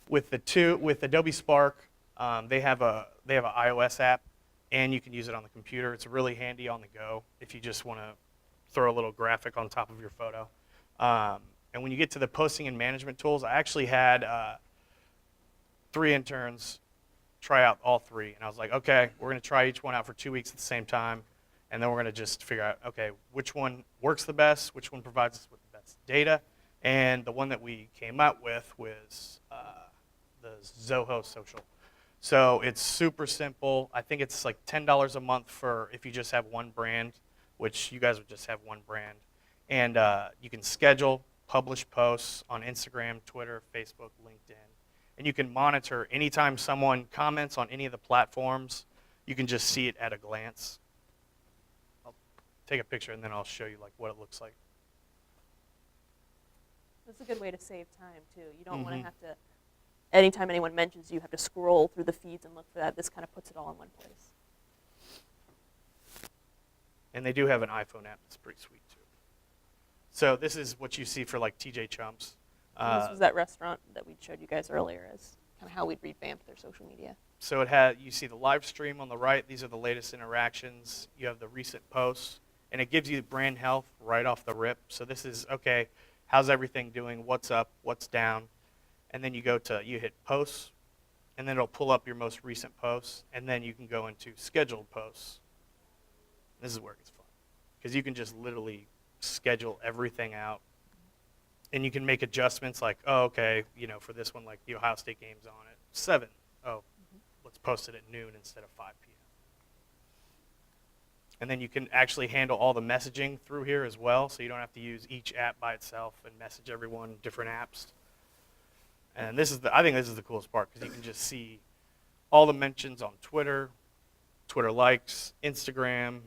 With Adobe Spark, they have an iOS app, and you can use it on the computer. It's really handy on the go if you just want to throw a little graphic on top of your photo. And when you get to the posting and management tools, I actually had 3 interns try out all 3, and I was like, okay, we're going to try each one out for 2 weeks at the same time. And then we're going to just figure out, okay, which one works the best, which one provides us with the best data. And the one that we came up with was the Zoho Social. So it's super simple. I think it's like $10 a month for if you just have one brand, which you guys would just have one brand. And you can schedule, publish posts on Instagram, Twitter, Facebook, LinkedIn. And you can monitor anytime someone comments on any of the platforms, you can just see it at a glance. Take a picture and then I'll show you like what it looks like. That's a good way to save time too. You don't want to have to, anytime anyone mentions you have to scroll through the feeds and look for that. This kind of puts it all in one place. And they do have an iPhone app that's pretty sweet too. So this is what you see for like TJ Chumps. This was that restaurant that we showed you guys earlier as kind of how we'd revamp their social media. So you see the live stream on the right. These are the latest interactions. You have the recent posts. And it gives you brand health right off the rip. So this is, okay, how's everything doing? What's up? What's down? And then you hit posts, and then it'll pull up your most recent posts, and then you can go into scheduled posts. This is where it gets fun, because you can just literally schedule everything out, and you can make adjustments like, oh, okay, for this one, like the Ohio State game's on at 7. Oh, let's post it at noon instead of 5 p.m. And then you can actually handle all the messaging through here as well, so you don't have to use each app by itself and message everyone different apps. And I think this is the coolest part, because you can just see all the mentions on Twitter, Twitter likes, Instagram, and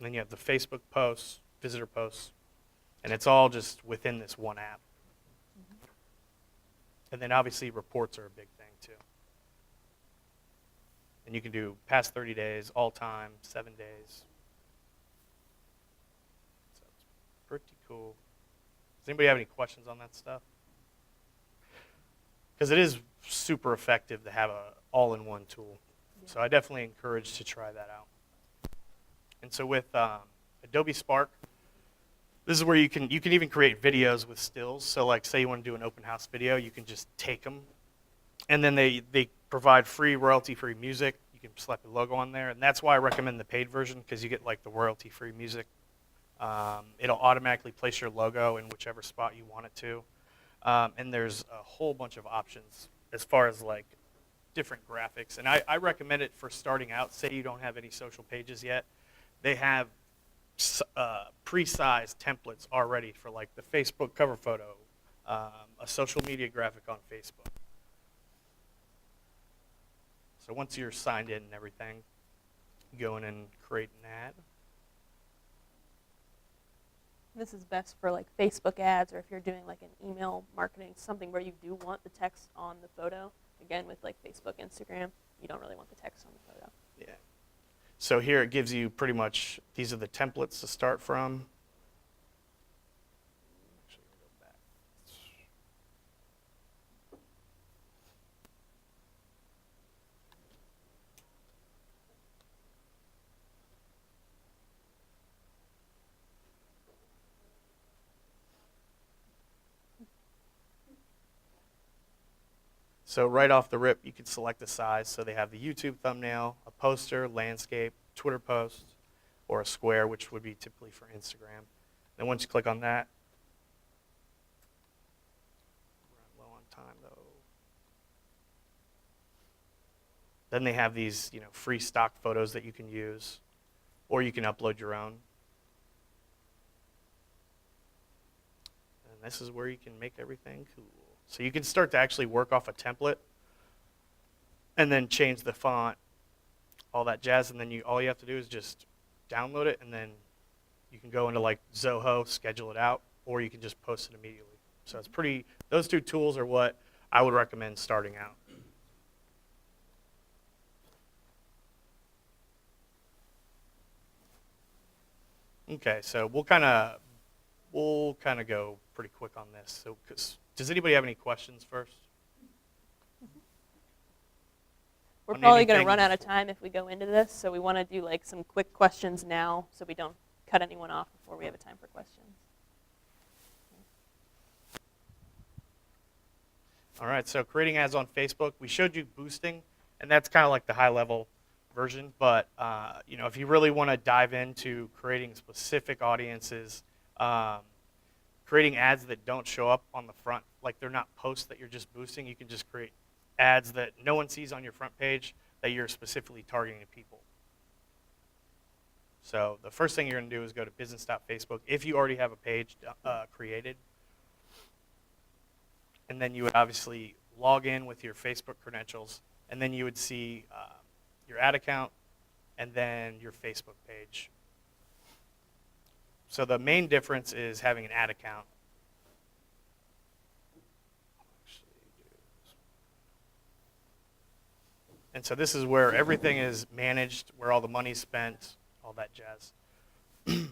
then you have the Facebook posts, visitor posts, and it's all just within this one app. And then obviously reports are a big thing too. And you can do past 30 days, all time, 7 days. So it's pretty cool. Does anybody have any questions on that stuff? Because it is super effective to have an all-in-one tool. Yeah. So I definitely encourage to try that out. And so with Adobe Spark, this is where you can even create videos with stills. So like say you want to do an open house video, you can just take them. And then they provide free royalty-free music. You can slap your logo on there. And that's why I recommend the paid version, because you get like the royalty-free music. It'll automatically place your logo in whichever spot you want it to. And there's a whole bunch of options as far as like different graphics. And I recommend it for starting out. Say you don't have any social pages yet. They have pre-sized templates already for like the Facebook cover photo, a social media graphic on Facebook. So once you're signed in and everything, you go in and create an ad. This is best for like Facebook ads, or if you're doing like an email marketing, something where you do want the text on the photo. Again, with like Facebook, Instagram, you don't really want the text on the photo. Yeah. So here it gives you pretty much, these are the templates to start from. Actually, go back. So right off the rip, you can select the size. So they have the YouTube thumbnail, a poster, landscape, Twitter post, or a square, which would be typically for Instagram. Then once you click on that, we're low on time though. Then they have these, free stock photos that you can use, or you can upload your own. And this is where you can make everything cool. So you can start to actually work off a template and then change the font, all that jazz, and then all you have to do is just download it, and then you can go into like Zoho, schedule it out, or you can just post it immediately. So it's pretty, those two tools are what I would recommend starting out. Okay, so we'll kind of go pretty quick on this. So, does anybody have any questions first? We're probably going to run out of time if we go into this, so we want to do like some quick questions now, so we don't cut anyone off before we have a time for questions. All right, so creating ads on Facebook. We showed you boosting, and that's kind of like the high-level version. But if you really want to dive into creating specific audiences, creating ads that don't show up on the front, like they're not posts that you're just boosting, you can just create ads that no one sees on your front page that you're specifically targeting to people. So the first thing you're going to do is go to business.facebook if you already have a page created. And then you would obviously log in with your Facebook credentials, and then you would see your ad account and then your Facebook page. So the main difference is having an ad account. And so this is where everything is managed, where all the money's spent, all that jazz. The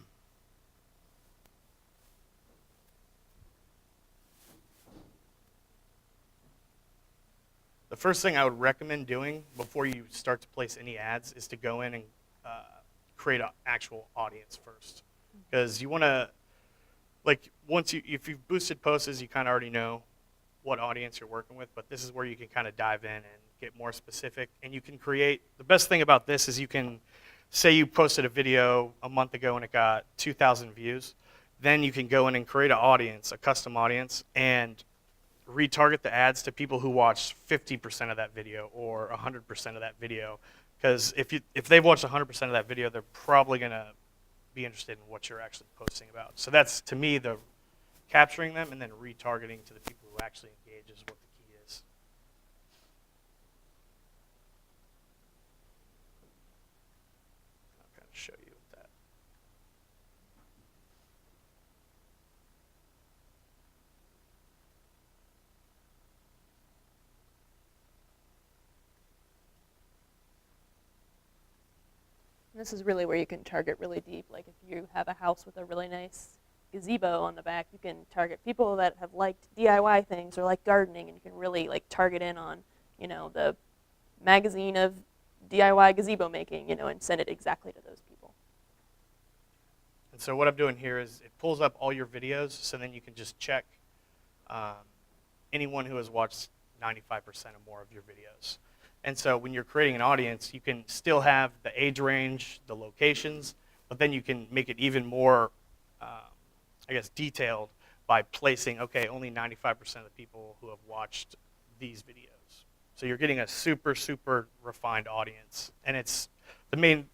first thing I would recommend doing before you start to place any ads is to go in and create an actual audience first. Because you want to, if you've boosted posts, you kind of already know what audience you're working with, but this is where you can kind of dive in and get more specific. And you can create, the best thing about this is you can, say you posted a video a month ago and it got 2,000 views, then you can go in and create an audience, a custom audience, and retarget the ads to people who watched 50% of that video or 100% of that video. Because if they've watched 100% of that video, they're probably going to be interested in what you're actually posting about. So that's, to me, the capturing them and then retargeting to the people who actually engage is what the key is. I'll kind of show you that. This is really where you can target really deep. Like if you have a house with a really nice gazebo on the back, you can target people that have liked DIY things or like gardening, and you can really like target in on, the magazine of DIY gazebo making, and send it exactly to those people. And so what I'm doing here is it pulls up all your videos, so then you can just check anyone who has watched 95% or more of your videos. And so when you're creating an audience, you can still have the age range, the locations, but then you can make it even more, detailed by placing, only 95% of the people who have watched these videos. So you're getting a super, super refined audience. And it's the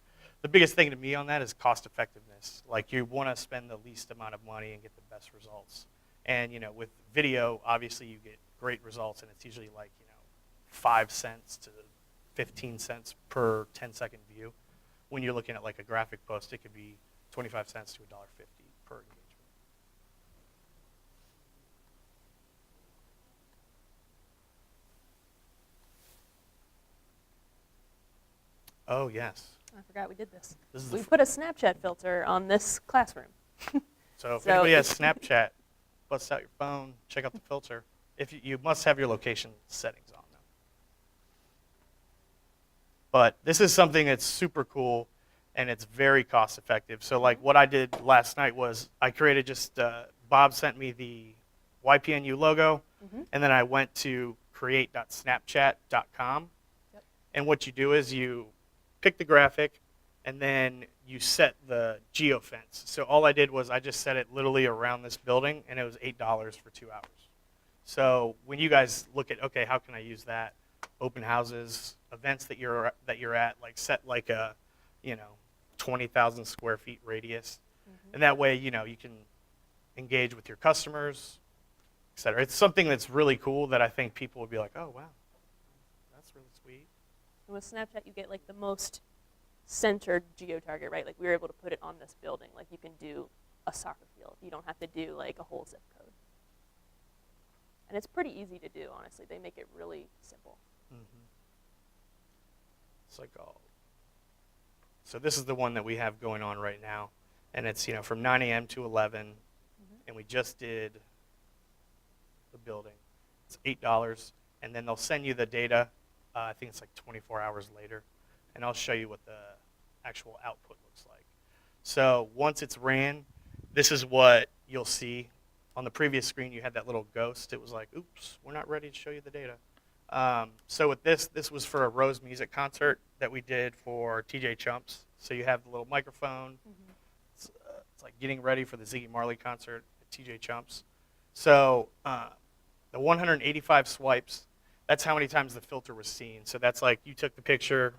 biggest thing to me on that is cost effectiveness. Like you want to spend the least amount of money and get the best results. And, with video, obviously you get great results, and it's usually like, 5 cents to 15 cents per 10-second view. When you're looking at like a graphic post, it could be 25 cents to $1.50 per engagement. Oh, yes. I forgot we did this. This is the We put a Snapchat filter on this classroom. So if So anybody has if- Snapchat, bust out your phone, check out the filter. If you must have your location settings on though. But this is something that's super cool, and it's very cost effective. So like what I did last night was I created just Bob sent me the YPNU logo, and then I went to create.snapchat.com. And what you do is you pick the graphic, and then you set the geofence. So all I did was I just set it literally around this building, and it was $8 for 2 hours. So when you guys look at, okay, how can I use that? Open houses, events that you're at, like set like a, 20,000 square feet radius, and that way you can engage with your customers, etc. It's something that's really cool that I think people would be like, oh wow, that's really sweet. And with Snapchat, you get like the most centered geo-target, right? Like we were able to put it on this building. Like you can do a soccer field. You don't have to do like a whole zip code. And it's pretty easy to do, honestly. They make it really simple. It's like all. So this is the one that we have going on right now, and it's from 9 a.m. to 11, and we just did the building. It's $8, and then they'll send you the data. I think it's like 24 hours later, and I'll show you what the actual output looks like. So once it's ran, this is what you'll see. On the previous screen, you had that little ghost. It was like, oops, we're not ready to show you the data. So with this was for a Rose music concert that we did for TJ Chumps. So you have the little microphone. It's like getting ready for the Ziggy Marley concert at TJ Chumps. So the 185 swipes, that's how many times the filter was seen. So that's like you took the picture,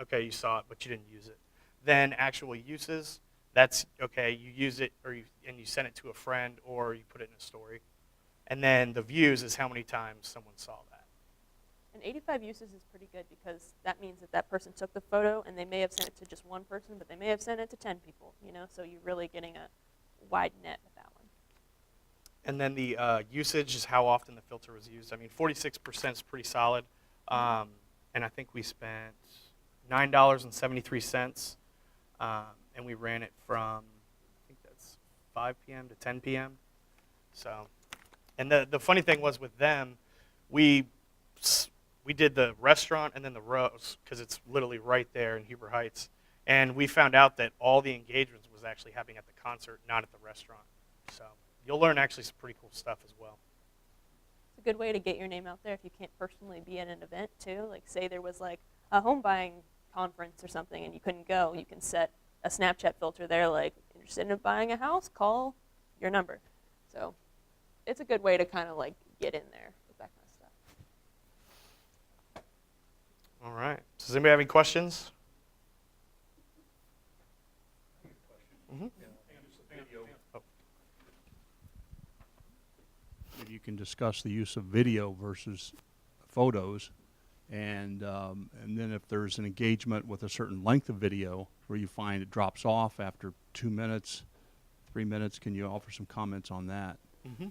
okay, you saw it, but you didn't use it. Then actual uses, that's, okay, you use it and you send it to a friend or you put it in a story. And then the views is how many times someone saw that. And 85 uses is pretty good because that means that that person took the photo and they may have sent it to just one person, but they may have sent it to 10 people, so you're really getting a wide net with that one. And then the usage is how often the filter was used. I mean, 46% is pretty solid. And I think we spent $9.73. And we ran it from, I think that's 5 p.m. to 10 p.m. So, and the funny thing was with them, we did the restaurant and then the Rose, because it's literally right there in Huber Heights. And we found out that all the engagements was actually happening at the concert, not at the restaurant. So you'll learn actually some pretty cool stuff as well. It's a good way to get your name out there if you can't personally be at an event too. Like say there was like a home buying conference or something and you couldn't go, you can set a Snapchat filter there, like, interested in buying a house, call your number. So it's a good way to kind of like get in there with that kind of stuff. All right. Does anybody have any questions? Maybe you can discuss the use of video versus photos. And then if there's an engagement with a certain length of video where you find it drops off after 2 minutes, 3 minutes, can you offer some comments on that? Sure.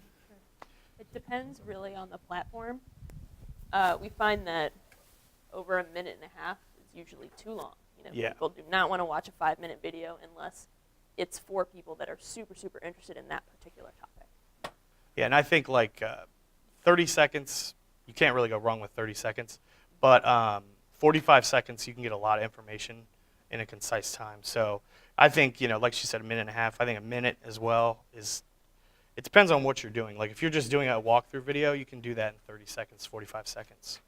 It depends really on the platform. We find that over a minute and a half is usually too long. People do not want to watch a 5-minute video unless it's for people that are super, super interested in that particular topic. Yeah, and I think like 30 seconds, you can't really go wrong with 30 seconds. But 45 seconds, you can get a lot of information in a concise time. So I think, like she said, a minute and a half. I think a minute as well is, it depends on what you're doing. Like if you're just doing a walkthrough video, you can do that in 30 seconds, 45 seconds.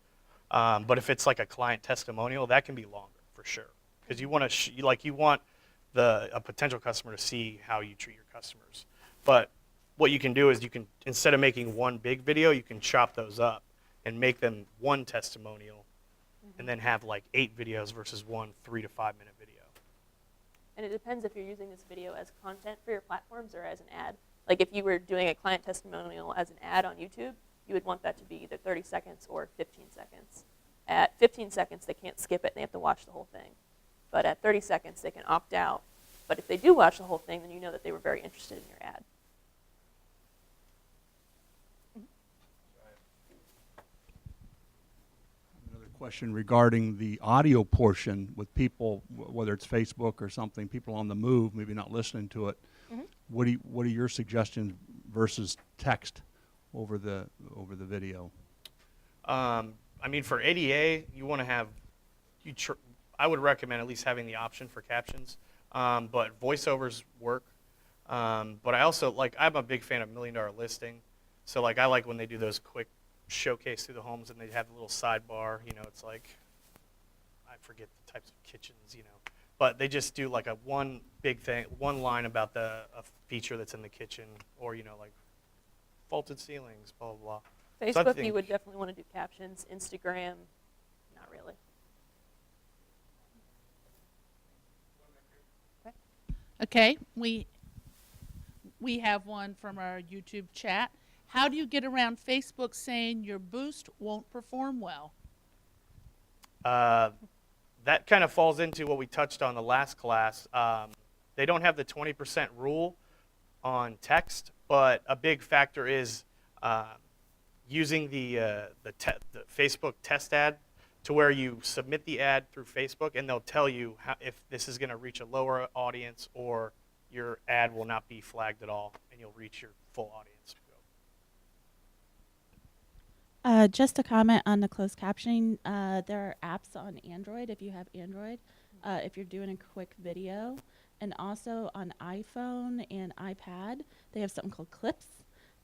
But if it's like a client testimonial, that can be longer for sure. Because you want to, you want a potential customer to see how you treat your customers. But what you can do is you can, instead of making one big video, you can chop those up and make them one testimonial, and then have like 8 videos versus one 3 to 5 minute video. And it depends if you're using this video as content for your platforms or as an ad. Like if you were doing a client testimonial as an ad on YouTube, you would want that to be either 30 seconds or 15 seconds. At 15 seconds, they can't skip it, and they have to watch the whole thing. But at 30 seconds, they can opt out. But if they do watch the whole thing, then you know that they were very interested in your ad. question regarding the audio portion with people, whether it's Facebook or something, people on the move, maybe not listening to it. What are your suggestions versus text over the video? I mean, for ADA, you want to have, I would recommend at least having the option for captions, but voiceovers work. But I also, I'm a big fan of $1 Million Listing. So, I like when they do those quick showcase through the homes and they have the little sidebar, it's like, I forget the types of kitchens, but they just do like one big thing, one line about a feature that's in the kitchen, or, like vaulted ceilings, blah, blah, blah. Facebook, you would definitely want to do captions. Instagram, not really. Okay, we have one from our YouTube chat. How do you get around Facebook saying your boost won't perform well? That kind of falls into what we touched on the last class. They don't have the 20% rule on text, but a big factor is using the Facebook test ad, to where you submit the ad through Facebook and they'll tell you if this is going to reach a lower audience or your ad will not be flagged at all and you'll reach your full audience. Just a comment on the closed captioning. There are apps on Android if you have Android, if you're doing a quick video. And also on iPhone and iPad, they have something called Clips.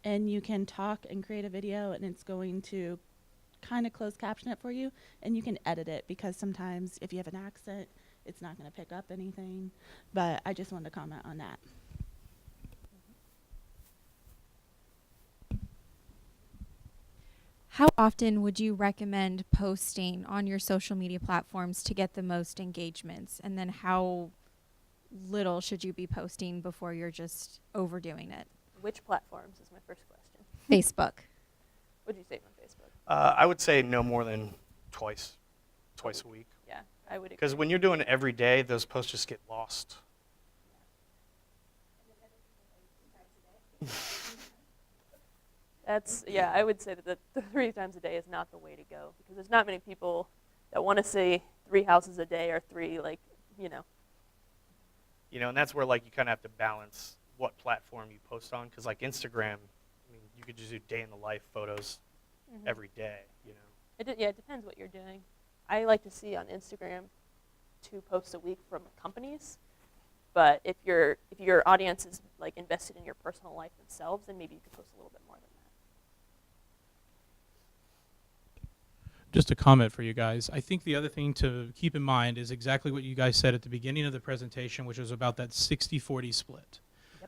And you can talk and create a video, and it's going to kind of closed caption it for you. And you can edit it, because sometimes if you have an accent, it's not going to pick up anything. But I just wanted to comment on that. How often would you recommend posting on your social media platforms to get the most engagements? And then how little should you be posting before you're just overdoing it? Which platforms is my first question. Facebook. What did you say on Facebook? I would say no more than twice a week. Yeah, I would agree. Because when you're doing it every day, those posts just get lost. I would say that the 3 times a day is not the way to go, because there's not many people that want to see 3 houses a day or 3, and that's where you kind of have to balance what platform you post on, because Instagram, you could just do day in the life photos every day, It depends what you're doing. I like to see on Instagram 2 posts a week from companies, but if your audience is invested in your personal life themselves, then maybe you could post a little bit more than that. Just a comment for you guys. I think the other thing to keep in mind is exactly what you guys said at the beginning of the presentation, which was about that 60-40 split.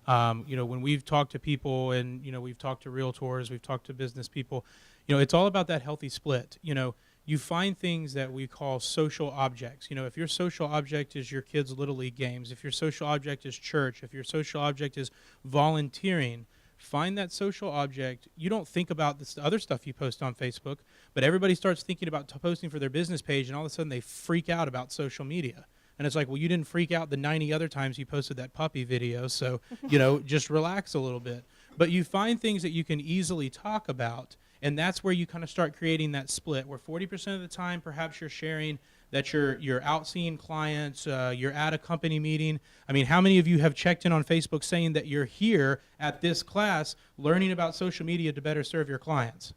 Yep. When we've talked to people and, we've talked to realtors, we've talked to business people, it's all about that healthy split. You find things that we call social objects. If your social object is your kids' Little League games, if your social object is church, if your social object is volunteering, find that social object. You don't think about this other stuff you post on Facebook, but everybody starts thinking about posting for their business page, and all of a sudden they freak out about social media. And it's like, well, you didn't freak out the 90 other times you posted that puppy video, so, just relax a little bit. But you find things that you can easily talk about, and that's where you kind of start creating that split, where 40% of the time perhaps you're sharing that you're out seeing clients, you're at a company meeting. How many of you have checked in on Facebook saying that you're here at this class learning about social media to better serve your clients?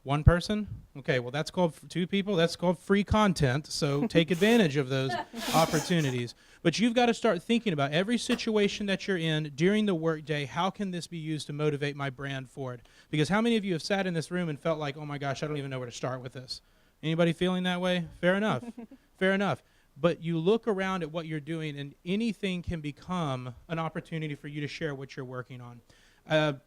1 person? Okay, well, that's called 2 people. That's called free content, so take advantage of those opportunities. But you've got to start thinking about every situation that you're in during the workday. How can this be used to motivate my brand forward? Because how many of you have sat in this room and felt like, oh my gosh, I don't even know where to start with this? Anybody feeling that way? Fair enough. Fair enough. But you look around at what you're doing, and anything can become an opportunity for you to share what you're working on.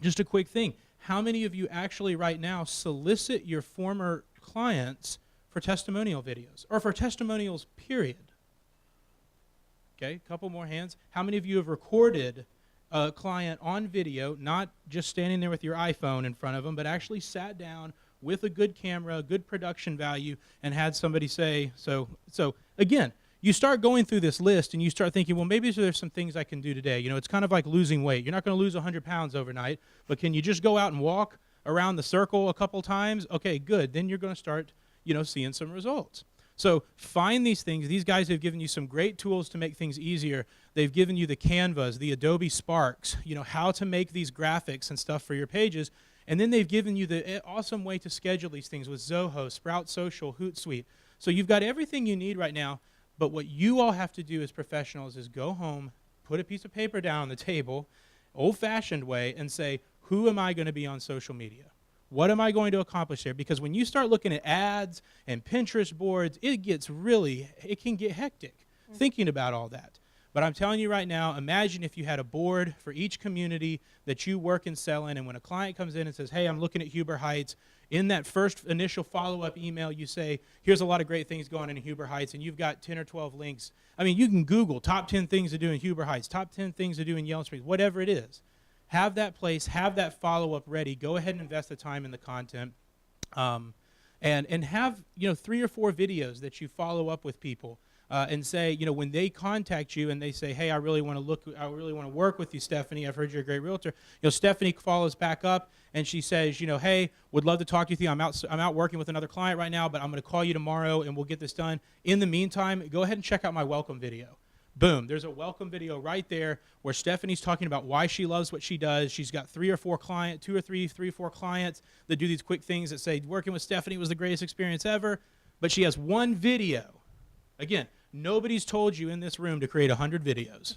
Just a quick thing. How many of you actually right now solicit your former clients for testimonial videos or for testimonials, period? Okay, a couple more hands. How many of you have recorded a client on video, not just standing there with your iPhone in front of them, but actually sat down with a good camera, good production value, and had somebody say, so again, you start going through this list and you start thinking, well, maybe there's some things I can do today. It's kind of like losing weight. You're not going to lose 100 pounds overnight, but can you just go out and walk around the circle a couple times? Okay, good. Then you're going to start, seeing some results. So find these things. These guys have given you some great tools to make things easier. They've given you the Canvas, the Adobe Sparks, how to make these graphics and stuff for your pages. And then they've given you the awesome way to schedule these things with Zoho, Sprout Social, Hootsuite. So you've got everything you need right now, but what you all have to do as professionals is go home, put a piece of paper down on the table, old-fashioned way, and say, who am I going to be on social media? What am I going to accomplish there? Because when you start looking at ads and Pinterest boards, it can get hectic thinking about all that. But I'm telling you right now, imagine if you had a board for each community that you work and sell in, and when a client comes in and says, hey, I'm looking at Huber Heights, in that first initial follow-up email, you say, here's a lot of great things going on in Huber Heights, and you've got 10 or 12 links. I mean, you can Google top 10 things to do in Huber Heights, top 10 things to do in Yellow Springs, whatever it is. Have that place, have that follow-up ready. Go ahead and invest the time in the content, and have 3 or 4 videos that you follow up with people, and say, when they contact you and they say, hey, I really want to work with you, Stephanie. I've heard you're a great realtor. Stephanie follows back up and she says, hey, would love to talk to you. I'm out working with another client right now, but I'm going to call you tomorrow and we'll get this done. In the meantime, go ahead and check out my welcome video. Boom, there's a welcome video right there where Stephanie's talking about why she loves what she does. She's got 3 or 4 clients, 2 or 3, 4 clients that do these quick things that say, working with Stephanie was the greatest experience ever. But she has one video. Again, nobody's told you in this room to create 100 videos.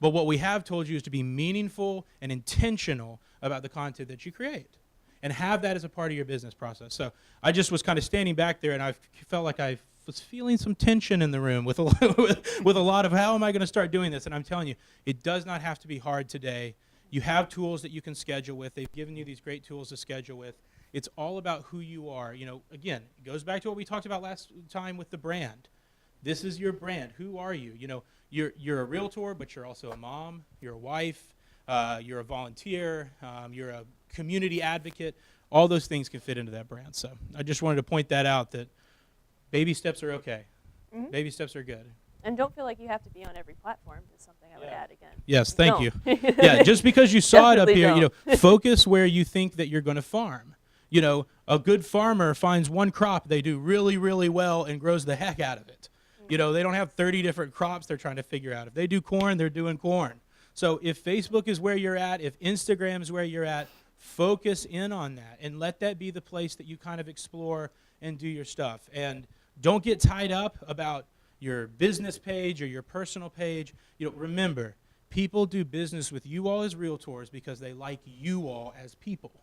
But what we have told you is to be meaningful and intentional about the content that you create and have that as a part of your business process. So I just was kind of standing back there and I felt like I was feeling some tension in the room with a lot of how am I going to start doing this? And I'm telling you, it does not have to be hard today. You have tools that you can schedule with. They've given you these great tools to schedule with. It's all about who you are. Again, it goes back to what we talked about last time with the brand. This is your brand. Who are you? You're a realtor, but you're also a mom. You're a wife. You're a volunteer. You're a community advocate. All those things can fit into that brand. So I just wanted to point that out, that baby steps are okay. Mm-hmm. Baby steps are good. And don't feel like you have to be on every platform is something I would add again. Yes, thank you. Yeah, just because you saw it up here, focus where you think that you're going to farm. A good farmer finds one crop they do really, really well and grows the heck out of it. They don't have 30 different crops they're trying to figure out. If they do corn, they're doing corn. So if Facebook is where you're at, if Instagram is where you're at, focus in on that and let that be the place that you kind of explore and do your stuff. And don't get tied up about your business page or your personal page. Remember, people do business with you all as realtors because they like you all as people.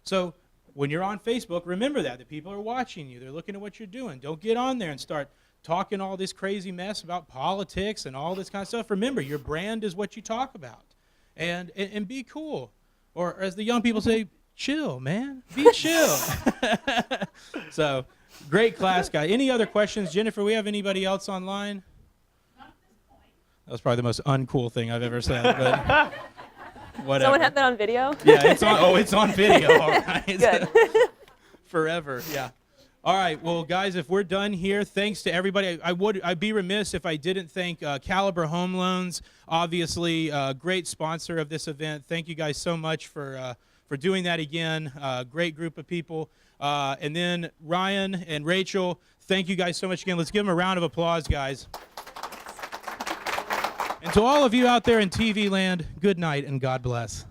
So when you're on Facebook, remember that people are watching you. They're looking at what you're doing. Don't get on there and start talking all this crazy mess about politics and all this kind of stuff. Remember, your brand is what you talk about. And be cool. Or as the young people say, chill, man. Be chill. So, great class, guy. Any other questions? Jennifer, we have anybody else online? Not at this point. That was probably the most uncool thing I've ever said, but whatever. Someone had that on video? Yeah, it's on video, all right. Good. Forever, yeah. All right, well, guys, if we're done here, thanks to everybody. I'd be remiss if I didn't thank Caliber Home Loans, obviously a great sponsor of this event. Thank you guys so much for doing that again. Great group of people. And then Ryan and Rachel, thank you guys so much again. Let's give them a round of applause, guys. And to all of you out there in TV land, good night and God bless.